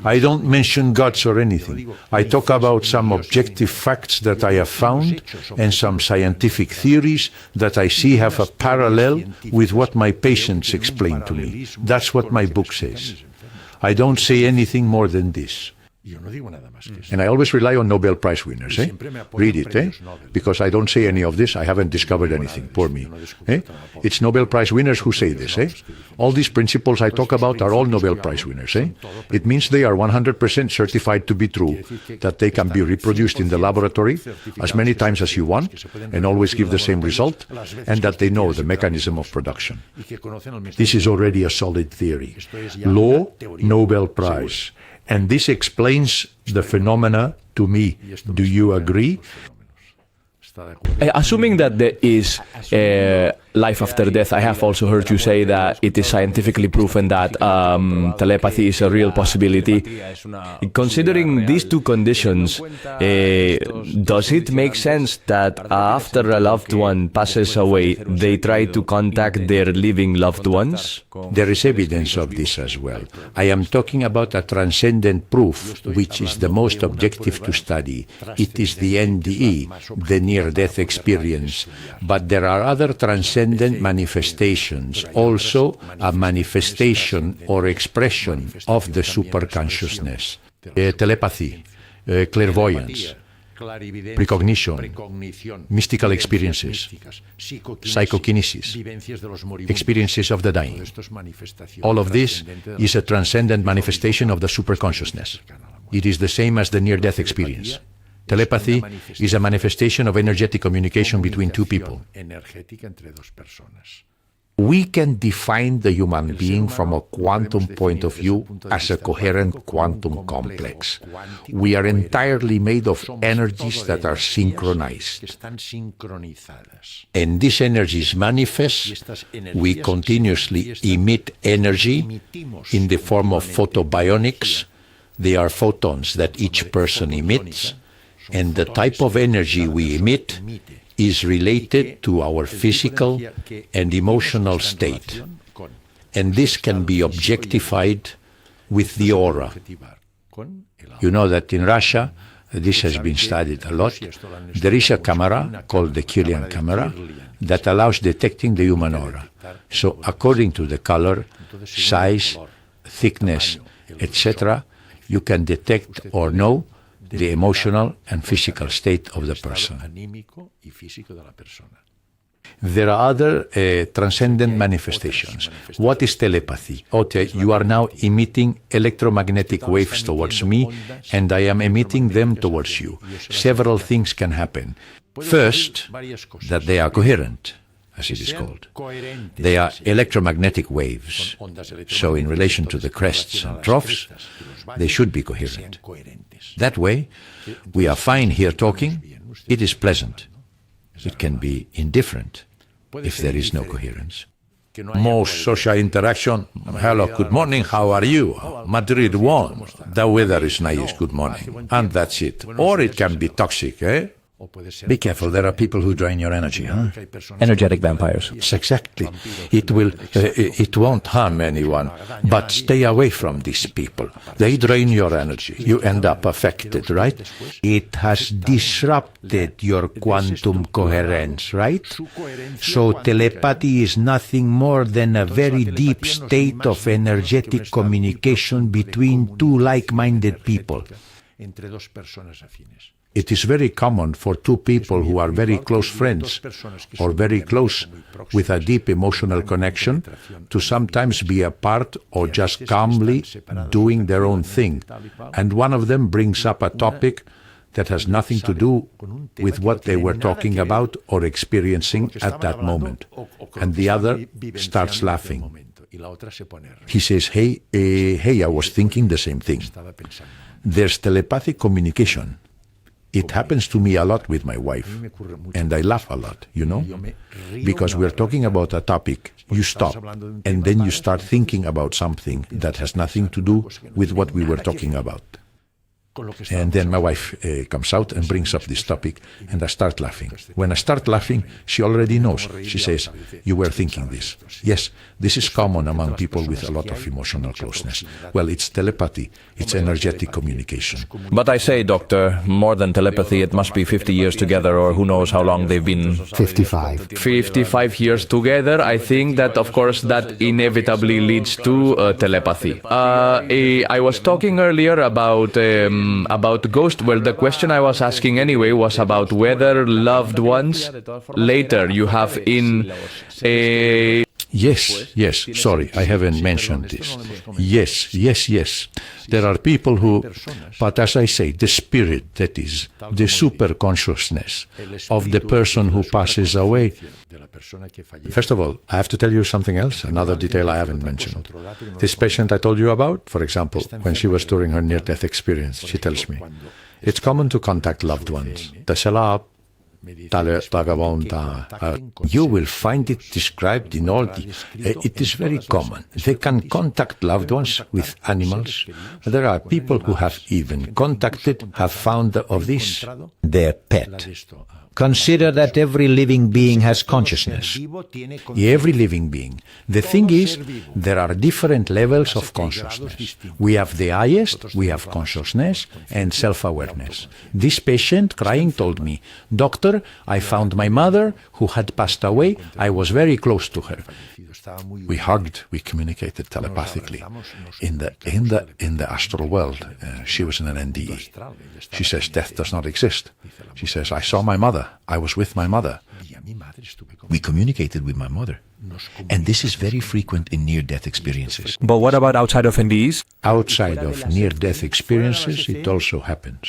I don't mention gods or anything. I talk about some objective facts that I have found and some scientific theories that I see have a parallel with what my patients explain to me. That's what my book says. I don't say anything more than this. And I always rely on Nobel Prize winners. Read it, because I don't say any of this. I haven't discovered anything. Poor me. It's Nobel Prize winners who say this. All these principles I talk about are all Nobel Prize winners. It means they are 100% certified to be true, that they can be reproduced in the laboratory as many times as you want and always give the same result, and that they know the mechanism of production. This is already a solid theory. Law, Nobel Prize. And this explains the phenomena to me. Do you agree? Assuming that there is life after death, I have also heard you say that it is scientifically proven that telepathy is a real possibility. Considering these two conditions, does it make sense that after a loved one passes away, they try to contact their living loved ones? There is evidence of this as well. I am talking about a transcendent proof, which is the most objective to study. It is the NDE, the near-death experience. But there are other transcendent manifestations, also a manifestation or expression of the superconsciousness. Telepathy, clairvoyance, precognition, mystical experiences, psychokinesis, experiences of the dying. All of this is a transcendent manifestation of the superconsciousness. It is the same as the near-death experience. Telepathy is a manifestation of energetic communication between two people. We can define the human being from a quantum point of view as a coherent quantum complex. We are entirely made of energies that are synchronized. And these energies manifest, we continuously emit energy in the form of photobionics. They are photons that each person emits, and the type of energy we emit is related to our physical and emotional state. And this can be objectified with the aura. You know that in Russia, this has been studied a lot, there is a camera called the Kirlian camera that allows detecting the human aura. So according to the color, size, thickness, etc., you can detect or know the emotional and physical state of the person. There are other transcendent manifestations. What is telepathy? Okay, you are now emitting electromagnetic waves towards me, and I am emitting them towards you. Several things can happen. First, that they are coherent, as it is called. They are electromagnetic waves. So in relation to the crests and troughs, they should be coherent. That way, we are fine here talking. It is pleasant. It can be indifferent if there is no coherence. Most social interaction, hello, good morning, how are you? Madrid won. The weather is nice, good morning. And that's it. Or it can be toxic, eh? Be careful, there are people who drain your energy, huh? Energetic vampires. Exactly. It won't harm anyone, but stay away from these people. They drain your energy. You end up affected, right? It has disrupted your quantum coherence, right? So telepathy is nothing more than a very deep state of energetic communication between two like-minded people. It is very common for two people who are very close friends or very close with a deep emotional connection to sometimes be apart or just calmly doing their own thing. And one of them brings up a topic that has nothing to do with what they were talking about or experiencing at that moment. And the other starts laughing. He says, hey, I was thinking the same thing. There's telepathic communication. It happens to me a lot with my wife, and I laugh a lot, you know, because we're talking about a topic, you stop, and then you start thinking about something that has nothing to do with what we were talking about. And then my wife comes out and brings up this topic, and I start laughing. When I start laughing, she already knows. She says, you were thinking this. Yes, this is common among people with a lot of emotional closeness. Well, it's telepathy. It's energetic communication. But I say, doctor, more than telepathy, it must be 50 years together, or who knows how long they've been. 55. 55 years together. I think that, of course, that inevitably leads to telepathy. I was talking earlier about ghost. Well, the question I was asking anyway was about whether loved ones later you have in a... Yes, sorry, I haven't mentioned this. Yes. There are people who, but as I say, the spirit, that is, the super consciousness of the person who passes away. First of all, I have to tell you something else, another detail I haven't mentioned. This patient I told you about, for example, when she was during her near-death experience, she tells me, it's common to contact loved ones. You will find it described in all the... it is very common. They can contact loved ones with animals. There are people who have even have found of this, their pet. Consider that every living being has consciousness. Every living being. The thing is, there are different levels of consciousness. We have the highest, we have consciousness and self-awareness. This patient crying told me, "Doctor, I found my mother who had passed away. I was very close to her." We hugged, we communicated telepathically. In the astral world, she was in an NDE. She says, "Death does not exist." She says, "I saw my mother. I was with my mother." We communicated with my mother. And this is very frequent in near-death experiences. But what about outside of NDEs? Outside of near-death experiences, it also happens.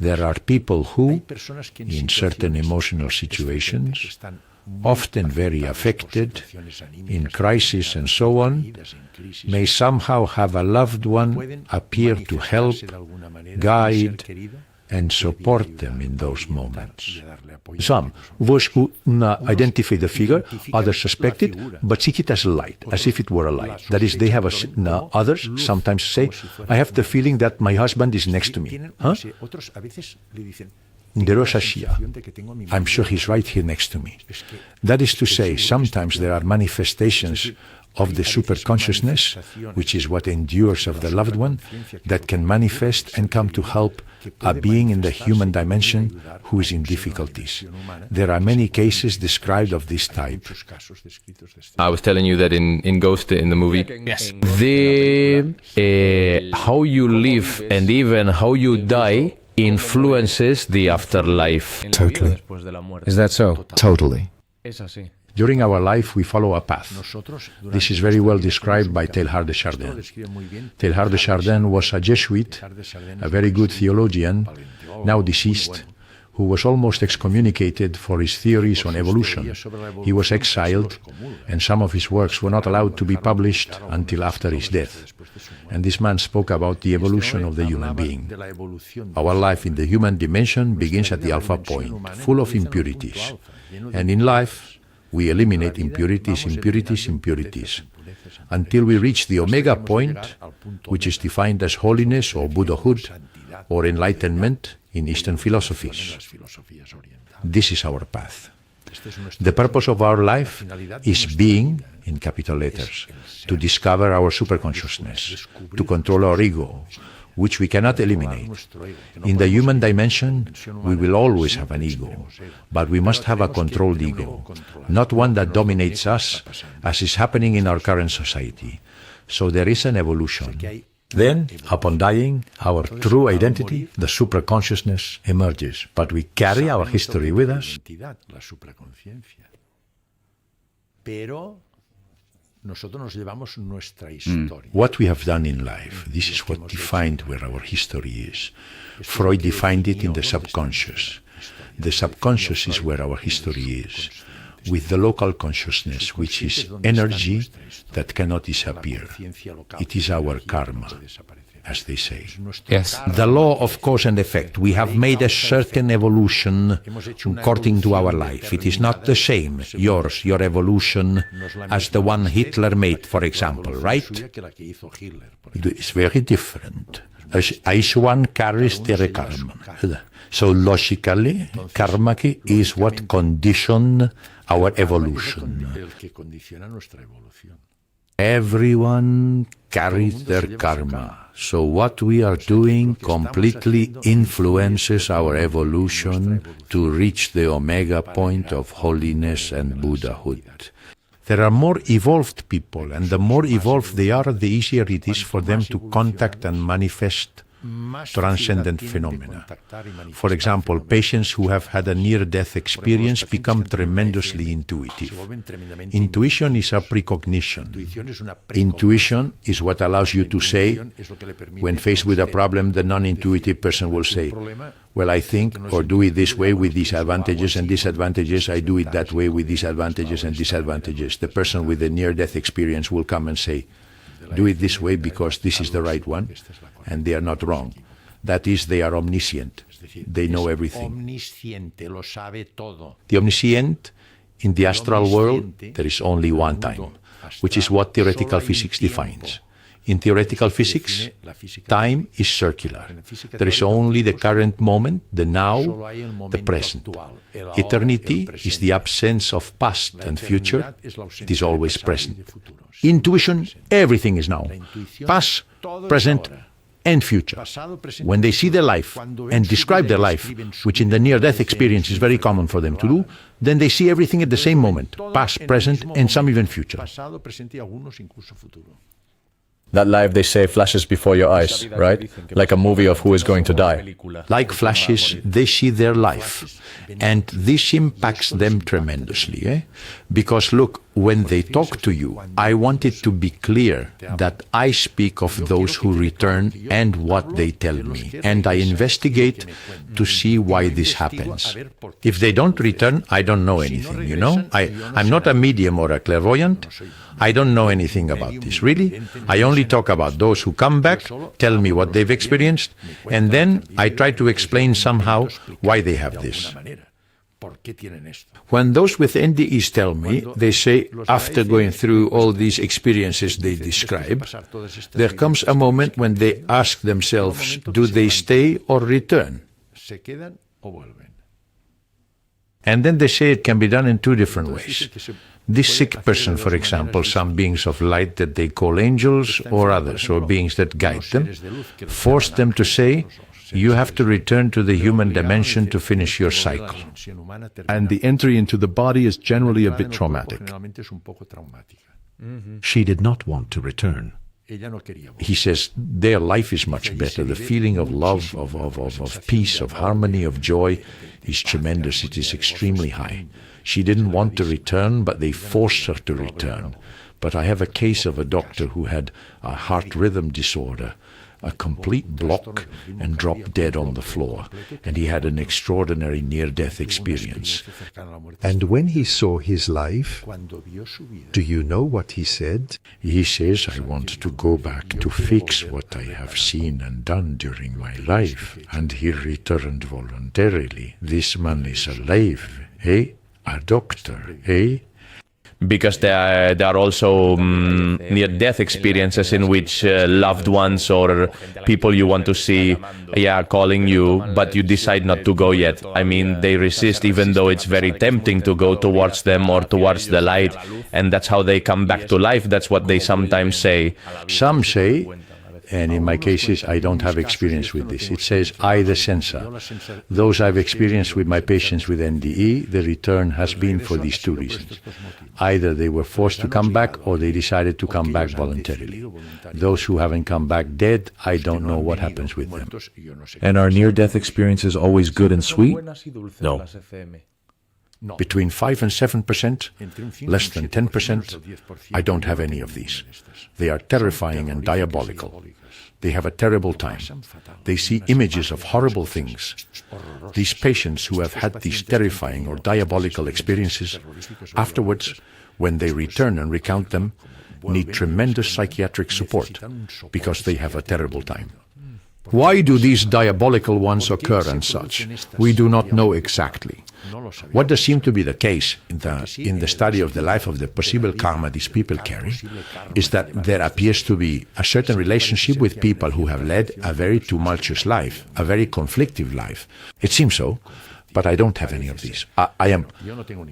There are people who, in certain emotional situations, often very affected, in crisis and so on, may somehow have a loved one appear to help, guide, and support them in those moments. Some wish to identify the figure, others suspect it, but see it as a light, as if it were a light. That is, they have others sometimes say, "I have the feeling that my husband is next to me." Huh? I'm sure he's right here next to me. That is to say, sometimes there are manifestations of the superconsciousness, which is what endures of the loved one, that can manifest and come to help a being in the human dimension who is in difficulties. There are many cases described of this type. I was telling you that in Ghost, in the movie, Yes. How you live and even how you die influences the afterlife. Totally. Is that so? Totally. During our life, we follow a path. This is very well described by Teilhard de Chardin. Teilhard de Chardin was a Jesuit, a very good theologian, now deceased, who was almost excommunicated for his theories on evolution. He was exiled, and some of his works were not allowed to be published until after his death. And this man spoke about the evolution of the human being. Our life in the human dimension begins at the alpha point, full of impurities. And in life, we eliminate impurities, until we reach the omega point, which is defined as holiness or Buddhahood or enlightenment in Eastern philosophies. This is our path. The purpose of our life is being, in capital letters, to discover our superconsciousness, to control our ego, which we cannot eliminate. In the human dimension, we will always have an ego, but we must have a controlled ego, not one that dominates us, as is happening in our current society. So there is an evolution. Then, upon dying, our true identity, the superconsciousness, emerges. But we carry our history with us. What we have done in life, this is what defined where our history is. Freud defined it in the subconscious. The subconscious is where our history is, with the local consciousness, which is energy that cannot disappear. It is our karma, as they say. Yes. The law of cause and effect. We have made a certain evolution according to our life. It is not the same, your evolution, as the one Hitler made, for example, right? It's very different. Each one carries their karma. So logically, karma is what conditions our evolution. Everyone carries their karma. So what we are doing completely influences our evolution to reach the omega point of holiness and Buddhahood. There are more evolved people, and the more evolved they are, the easier it is for them to contact and manifest transcendent phenomena. For example, patients who have had a near-death experience become tremendously intuitive. Intuition is a precognition. Intuition is what allows you to say, when faced with a problem, the non-intuitive person will say, well, I think, or do it this way with these advantages and disadvantages, I do it that way with these advantages and disadvantages. The person with the near-death experience will come and say, do it this way because this is the right one, and they are not wrong. That is, they are omniscient. They know everything. The omniscient, in the astral world, there is only one time, which is what theoretical physics defines. In theoretical physics, time is circular. There is only the current moment, the now, the present. Eternity is the absence of past and future. It is always present. Intuition, everything is now. Past, present, and future. When they see their life and describe their life, which in the near-death experience is very common for them to do, then they see everything at the same moment, past, present, and some even future. That life, they say, flashes before your eyes, right? Like a movie of who is going to die. Like flashes, they see their life. And this impacts them tremendously. Because look, when they talk to you, I want it to be clear that I speak of those who return and what they tell me. And I investigate to see why this happens. If they don't return, I don't know anything, you know? I'm not a medium or a clairvoyant. I don't know anything about this, really. I only talk about those who come back, tell me what they've experienced, and then I try to explain somehow why they have this. When those with NDEs tell me, they say, after going through all these experiences they describe, there comes a moment when they ask themselves, do they stay or return? And then they say it can be done in two different ways. This sick person, for example, some beings of light that they call angels, or others, or beings that guide them, force them to say, you have to return to the human dimension to finish your cycle. And the entry into the body is generally a bit traumatic. She did not want to return. He says their life is much better. The feeling of love, of peace, of harmony, of joy is tremendous. It is extremely high. She didn't want to return, but they forced her to return. But I have a case of a doctor who had a heart rhythm disorder, a complete block, and dropped dead on the floor. And he had an extraordinary near-death experience. And when he saw his life, do you know what he said? He says, I want to go back to fix what I have seen and done during my life. And he returned voluntarily. This man is alive, eh? A doctor, eh? Because there are also near-death experiences in which loved ones or people you want to see are calling you, but you decide not to go yet. I mean, they resist even though it's very tempting to go towards them or towards the light, and that's how they come back to life. That's what they sometimes say. Some say, and in my cases, I don't have experience with this. It says, I, the sensor. Those I've experienced with my patients with NDE, the return has been for these two reasons. Either they were forced to come back or they decided to come back voluntarily. Those who haven't come back dead, I don't know what happens with them. And are near-death experiences always good and sweet? No. Between 5 and 7%, less than 10%, I don't have any of these. They are terrifying and diabolical. They have a terrible time. They see images of horrible things. These patients who have had these terrifying or diabolical experiences, afterwards, when they return and recount them, need tremendous psychiatric support because they have a terrible time. Why do these diabolical ones occur and such? We do not know exactly. What does seem to be the case in the study of the life of the possible karma these people carry is that there appears to be a certain relationship with people who have led a very tumultuous life, a very conflictive life. It seems so, but I don't have any of these.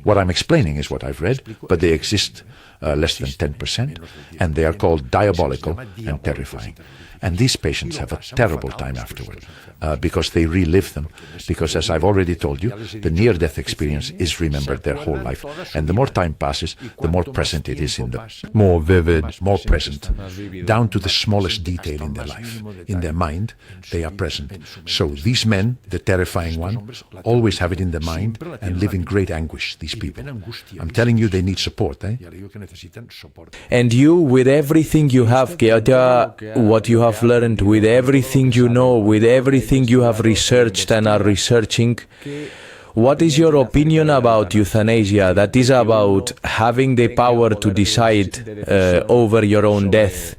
What I'm explaining is what I've read, but they exist less than 10%, and they are called diabolical and terrifying. And these patients have a terrible time afterward because they relive them. Because as I've already told you, the near-death experience is remembered their whole life. And the more time passes, the more present it is in them. More vivid, more present, down to the smallest detail in their life. In their mind, they are present. So these men, the terrifying one, always have it in their mind and live in great anguish, these people. I'm telling you, they need support, eh? And you, with everything you have, what you have learned, with everything you know, with everything you have researched and are researching, what is your opinion about euthanasia? That is about having the power to decide over your own death.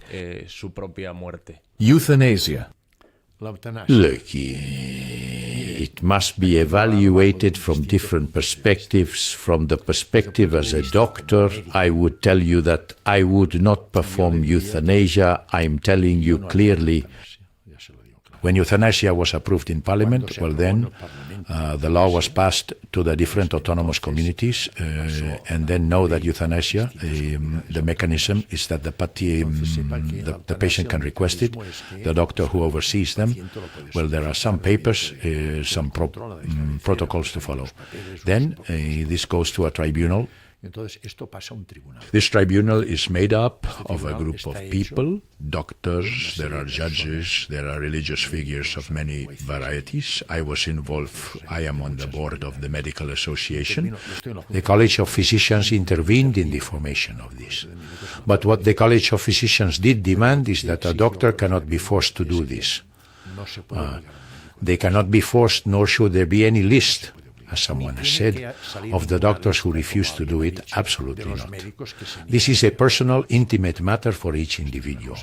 Euthanasia. Look, It must be evaluated from different perspectives. From the perspective as a doctor, I would tell you that I would not perform euthanasia. I'm telling you clearly. When euthanasia was approved in Parliament, well then, the law was passed to the different autonomous communities, and then know that euthanasia, the mechanism is that the patient can request it, the doctor who oversees them, well, there are some papers, some protocols to follow. Then this goes to a tribunal. This tribunal is made up of a group of people, doctors, there are judges, there are religious figures of many varieties. I was involved, I am on the board of the Medical Association. The College of Physicians intervened in the formation of this. But what the College of Physicians did demand is that a doctor cannot be forced to do this. They cannot be forced, nor should there be any list, as someone has said, of the doctors who refuse to do it. Absolutely not. This is a personal, intimate matter for each individual.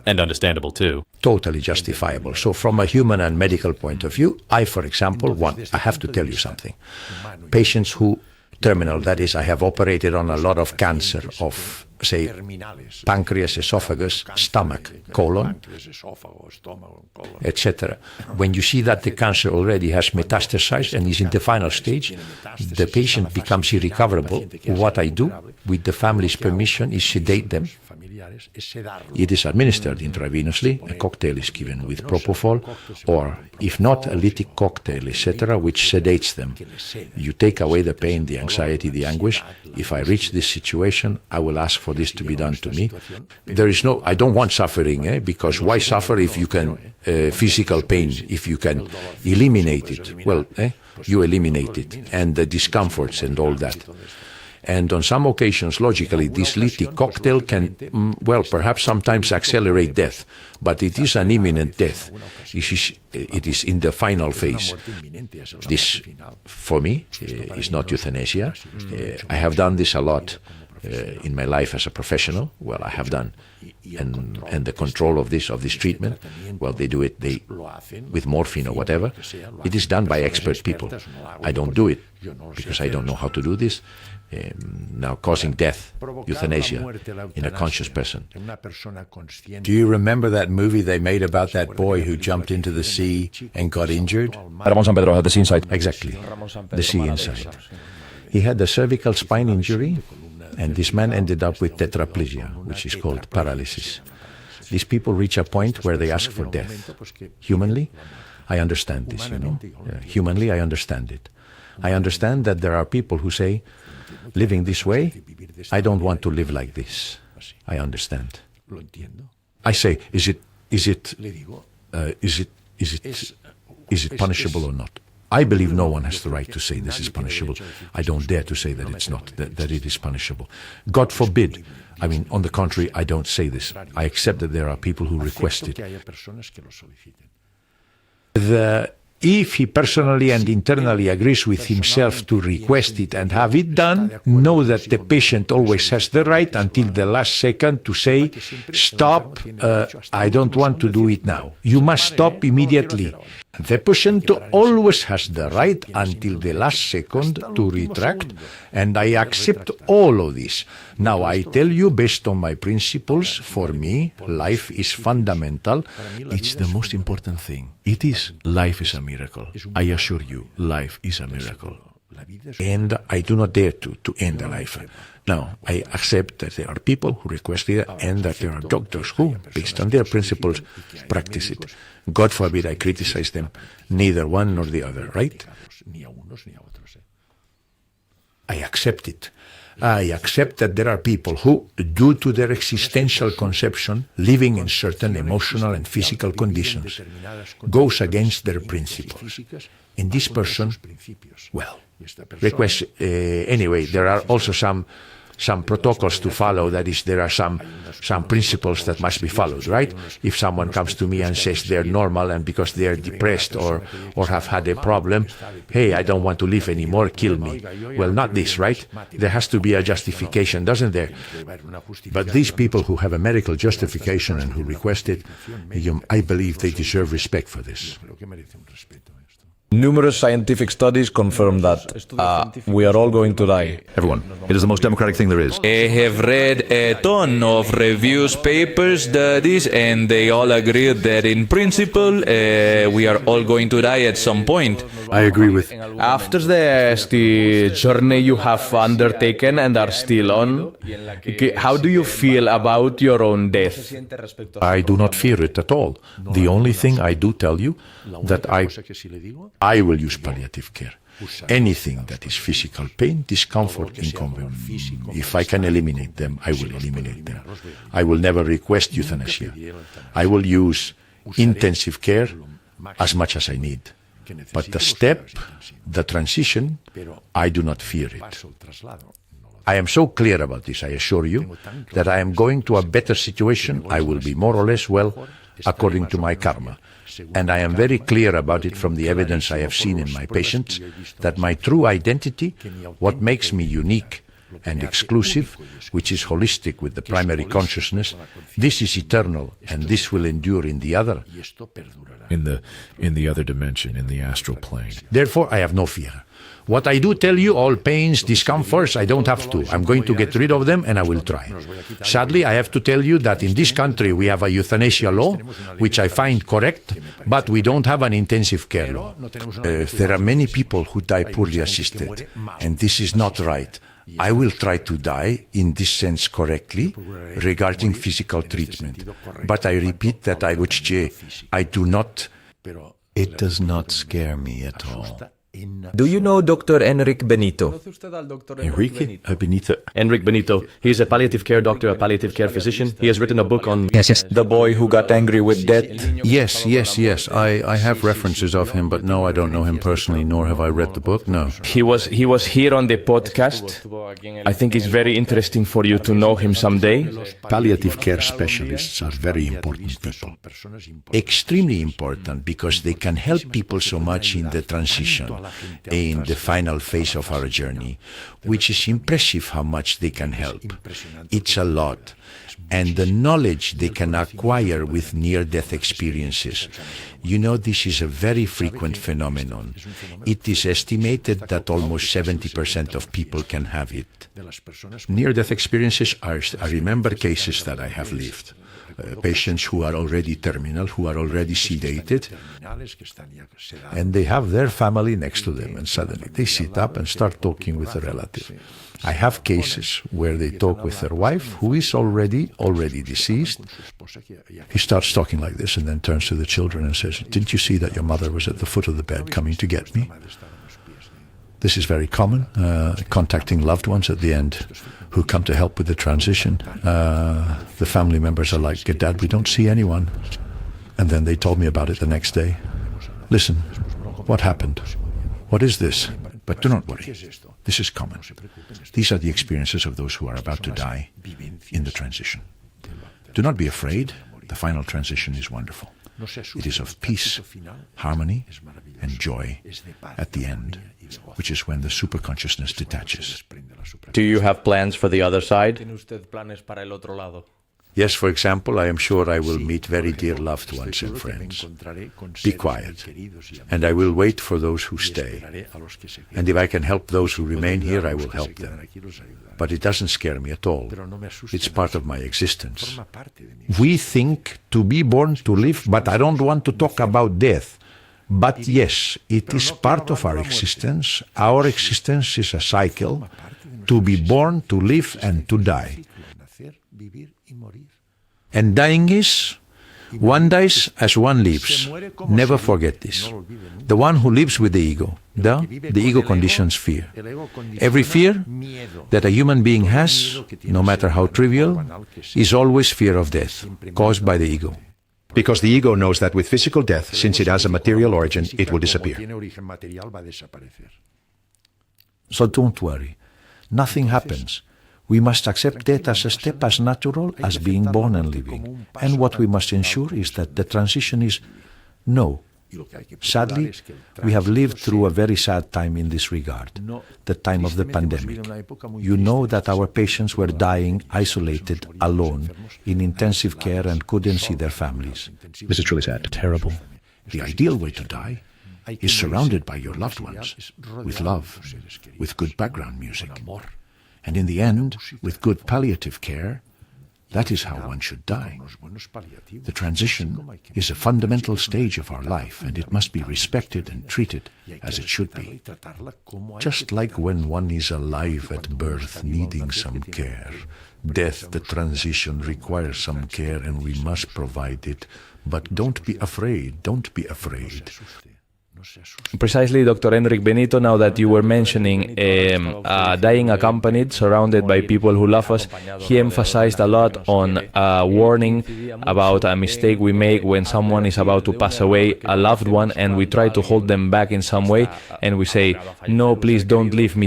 And understandable too. Totally justifiable. So from a human and medical point of view, I, for example, I have to tell you something. Patients who, terminal, that is, I have operated on a lot of cancer of, say, pancreas, esophagus, stomach, colon, etc. When you see that the cancer already has metastasized and is in the final stage, the patient becomes irrecoverable. What I do, with the family's permission, is sedate them. It is administered intravenously. A cocktail is given with propofol, or if not, a lytic cocktail, etc., which sedates them. You take away the pain, the anxiety, the anguish. If I reach this situation, I will ask for this to be done to me. I don't want suffering, because why suffer if you can, physical pain, if you can eliminate it? Well, you eliminate it, and the discomforts and all that. And on some occasions, logically, this lytic cocktail can, perhaps sometimes accelerate death, but it is an imminent death. It is in the final phase. This, for me, is not euthanasia. I have done this a lot in my life as a professional. Well, I have done. And the control of this treatment, well, they do it with morphine or whatever. It is done by expert people. I don't do it because I don't know how to do this. Now causing death, euthanasia, in a conscious person. Do you remember that movie they made about that boy who jumped into the sea and got injured? Ramon San Pedro had the sea inside. Exactly, the sea inside. He had a cervical spine injury, and this man ended up with tetraplegia, which is called paralysis. These people reach a point where they ask for death. Humanly, I understand this, Humanly, I understand it. I understand that there are people who say, living this way, I don't want to live like this. I understand. I say, is it punishable or not? I believe no one has the right to say this is punishable. I don't dare to say that it's not, that it is punishable. God forbid. I mean, on the contrary, I don't say this. I accept that there are people who request it. If he personally and internally agrees with himself to request it and have it done, know that the patient always has the right until the last second to say, stop, I don't want to do it now. You must stop immediately. The patient always has the right until the last second to retract, and I accept all of this. Now I tell you, based on my principles, for me, life is fundamental. It's the most important thing. Life is a miracle. I assure you, life is a miracle. And I do not dare to end a life. Now, I accept that there are people who request it and that there are doctors who, based on their principles, practice it. God forbid I criticize them, neither one nor the other, right? I accept it. I accept that there are people who, due to their existential conception, living in certain emotional and physical conditions, goes against their principles. And this person, well, request, anyway, there are also some some protocols to follow. That is, there are some principles that must be followed, right? If someone comes to me and says they're normal and because they're depressed or have had a problem, hey, I don't want to live anymore, kill me. Well, not this, right? There has to be a justification, doesn't there? But these people who have a medical justification and who request it, I believe they deserve respect for this. Numerous scientific studies confirm that we are all going to die. Everyone, it is the most democratic thing there is. I have read a ton of reviews, papers, studies, and they all agree that in principle we are all going to die at some point. I agree with. After the journey you have undertaken and are still on, how do you feel about your own death? I do not fear it at all. The only thing I do tell you that I will use palliative care. Anything that is physical pain, discomfort, inconvenience, if I can eliminate them, I will eliminate them. I will never request euthanasia. I will use intensive care as much as I need. But the step, the transition, I do not fear it. I am so clear about this, I assure you, that I am going to a better situation. I will be more or less well according to my karma. And I am very clear about it from the evidence I have seen in my patients, that my true identity, what makes me unique and exclusive, which is holistic with the primary consciousness, this is eternal and this will endure in the other. In the other dimension, in the astral plane. Therefore, I have no fear. What I do tell you, all pains, discomforts, I don't have to. I'm going to get rid of them and I will try. Sadly, I have to tell you that in this country we have a euthanasia law, which I find correct, but we don't have an intensive care law. There are many people who die poorly assisted, and this is not right. I will try to die in this sense correctly regarding physical treatment. But I repeat that I do not. It does not scare me at all. Do you know Dr. Enrique Benito? Enrique Benito. Enrique Benito. He's a palliative care doctor, a palliative care physician. He has written a book on... Yes. The boy who got angry with death. Yes. I have references of him, but no, I don't know him personally, nor have I read the book, no. He was here on the podcast. I think it's very interesting for you to know him someday. Palliative care specialists are very important people. Extremely important, because they can help people so much in the transition, in the final phase of our journey, which is impressive how much they can help. It's a lot. And the knowledge they can acquire with near-death experiences. You know, this is a very frequent phenomenon. It is estimated that almost 70% of people can have it. Near-death experiences I remember cases that I have lived. Patients who are already terminal, who are already sedated, and they have their family next to them, and suddenly they sit up and start talking with a relative. I have cases where they talk with their wife, who is already deceased. He starts talking like this and then turns to the children and says, "Didn't you see that your mother was at the foot of the bed coming to get me?" This is very common, contacting loved ones at the end who come to help with the transition. The family members are like, "Dad, we don't see anyone." And then they told me about it the next day. "Listen, what happened? What is this?" But do not worry. This is common. These are the experiences of those who are about to die in the transition. Do not be afraid. The final transition is wonderful. It is of peace, harmony, and joy at the end, which is when the superconsciousness detaches. Do you have plans for the other side? Yes, for example, I am sure I will meet very dear loved ones and friends. Be quiet, and I will wait for those who stay. And if I can help those who remain here, I will help them. But it doesn't scare me at all. It's part of my existence. We think to be born to live, but I don't want to talk about death. But yes, it is part of our existence. Our existence is a cycle, to be born, to live, and to die. And dying is, one dies as one lives. Never forget this. The one who lives with the ego, the ego conditions fear. Every fear that a human being has, no matter how trivial, is always fear of death, caused by the ego. Because the ego knows that with physical death, since it has a material origin, it will disappear. So don't worry. Nothing happens. We must accept death as a step as natural as being born and living. And what we must ensure is that the transition is no. Sadly, we have lived through a very sad time in this regard, the time of the pandemic. You know that our patients were dying isolated, alone, in intensive care and couldn't see their families. This is truly sad. Terrible. The ideal way to die is surrounded by your loved ones, with love, with good background music, and in the end, with good palliative care. That is how one should die. The transition is a fundamental stage of our life, and it must be respected and treated as it should be. Just like when one is alive at birth, needing some care. Death, the transition, requires some care, and we must provide it. But don't be afraid, don't be afraid. Precisely, Dr. Enric Benito, now that you were mentioning dying accompanied, surrounded by people who love us, he emphasized a lot on warning about a mistake we make when someone is about to pass away, a loved one, and we try to hold them back in some way, and we say, no, please don't leave me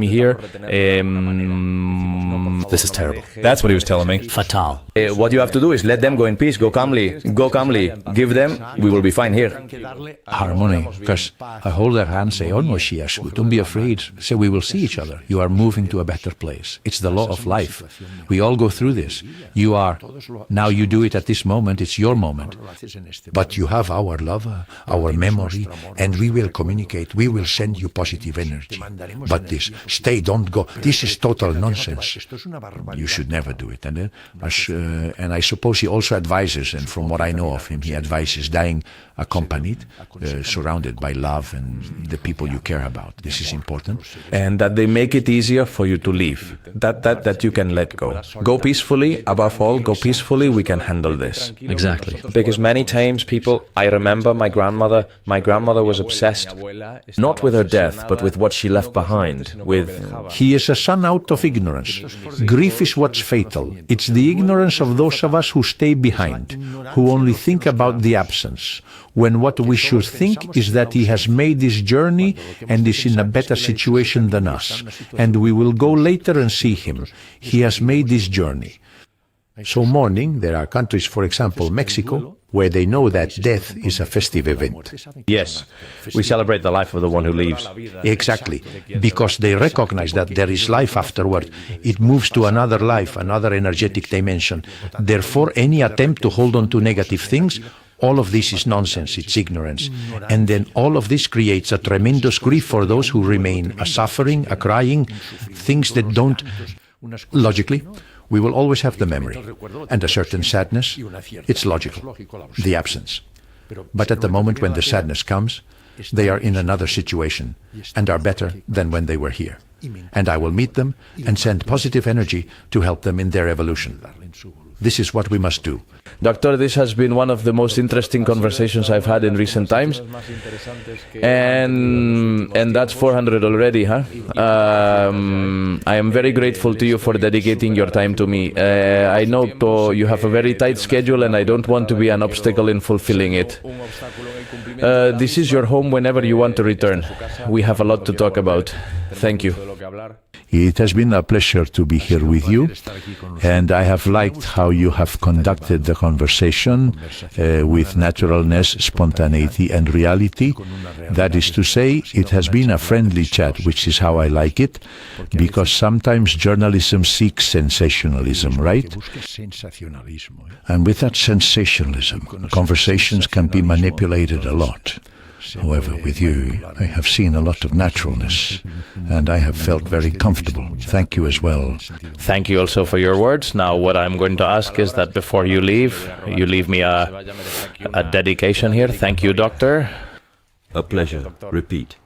here. This is terrible. That's what he was telling me. Fatal. What you have to do is let them go in peace, go calmly, give them, we will be fine here. Harmony. Because I hold their hand, say, oh no, Shiashu, don't be afraid. Say, we will see each other. You are moving to a better place. It's the law of life. We all go through this. Now you do it at this moment, it's your moment. But you have our love, our memory, and we will communicate. We will send you positive energy. But this, stay, don't go. This is total nonsense. You should never do it. And I suppose he also advises, and from what I know of him, he advises dying accompanied, surrounded by love and the people you care about. This is important. And that they make it easier for you to leave, that you can let go. Go peacefully, above all, go peacefully, we can handle this. Exactly. Because many times I remember my grandmother was obsessed, not with her death, but with what she left behind, He is a son out of ignorance. Grief is what's fatal. It's the ignorance of those of us who stay behind, who only think about the absence, when what we should think is that he has made this journey and is in a better situation than us, and we will go later and see him. He has made this journey. So mourning, there are countries, for example, Mexico, where they know that death is a festive event. Yes, we celebrate the life of the one who leaves. Exactly, because they recognize that there is life afterward. It moves to another life, another energetic dimension. Therefore, any attempt to hold on to negative things, all of this is nonsense, it's ignorance. And then all of this creates a tremendous grief for those who remain, a suffering, a crying, things that don't. Logically, we will always have the memory, and a certain sadness, it's logical, the absence. But at the moment when the sadness comes, they are in another situation, and are better than when they were here. And I will meet them and send positive energy to help them in their evolution. This is what we must do. Doctor, this has been one of the most interesting conversations I've had in recent times. And that's 400 already, huh? I am very grateful to you for dedicating your time to me. I know you have a very tight schedule and I don't want to be an obstacle in fulfilling it. This is your home whenever you want to return. We have a lot to talk about. Thank you. It has been a pleasure to be here with you, and I have liked how you have conducted the conversation with naturalness, spontaneity and reality. That is to say, it has been a friendly chat, which is how I like it, because sometimes journalism seeks sensationalism, right? And with that sensationalism, conversations can be manipulated a lot. However, with you, I have seen a lot of naturalness, and I have felt very comfortable. Thank you as well. Thank you also for your words. Now, what I'm going to ask is that before you leave me a dedication here. Thank you, Doctor. A pleasure. Repeat.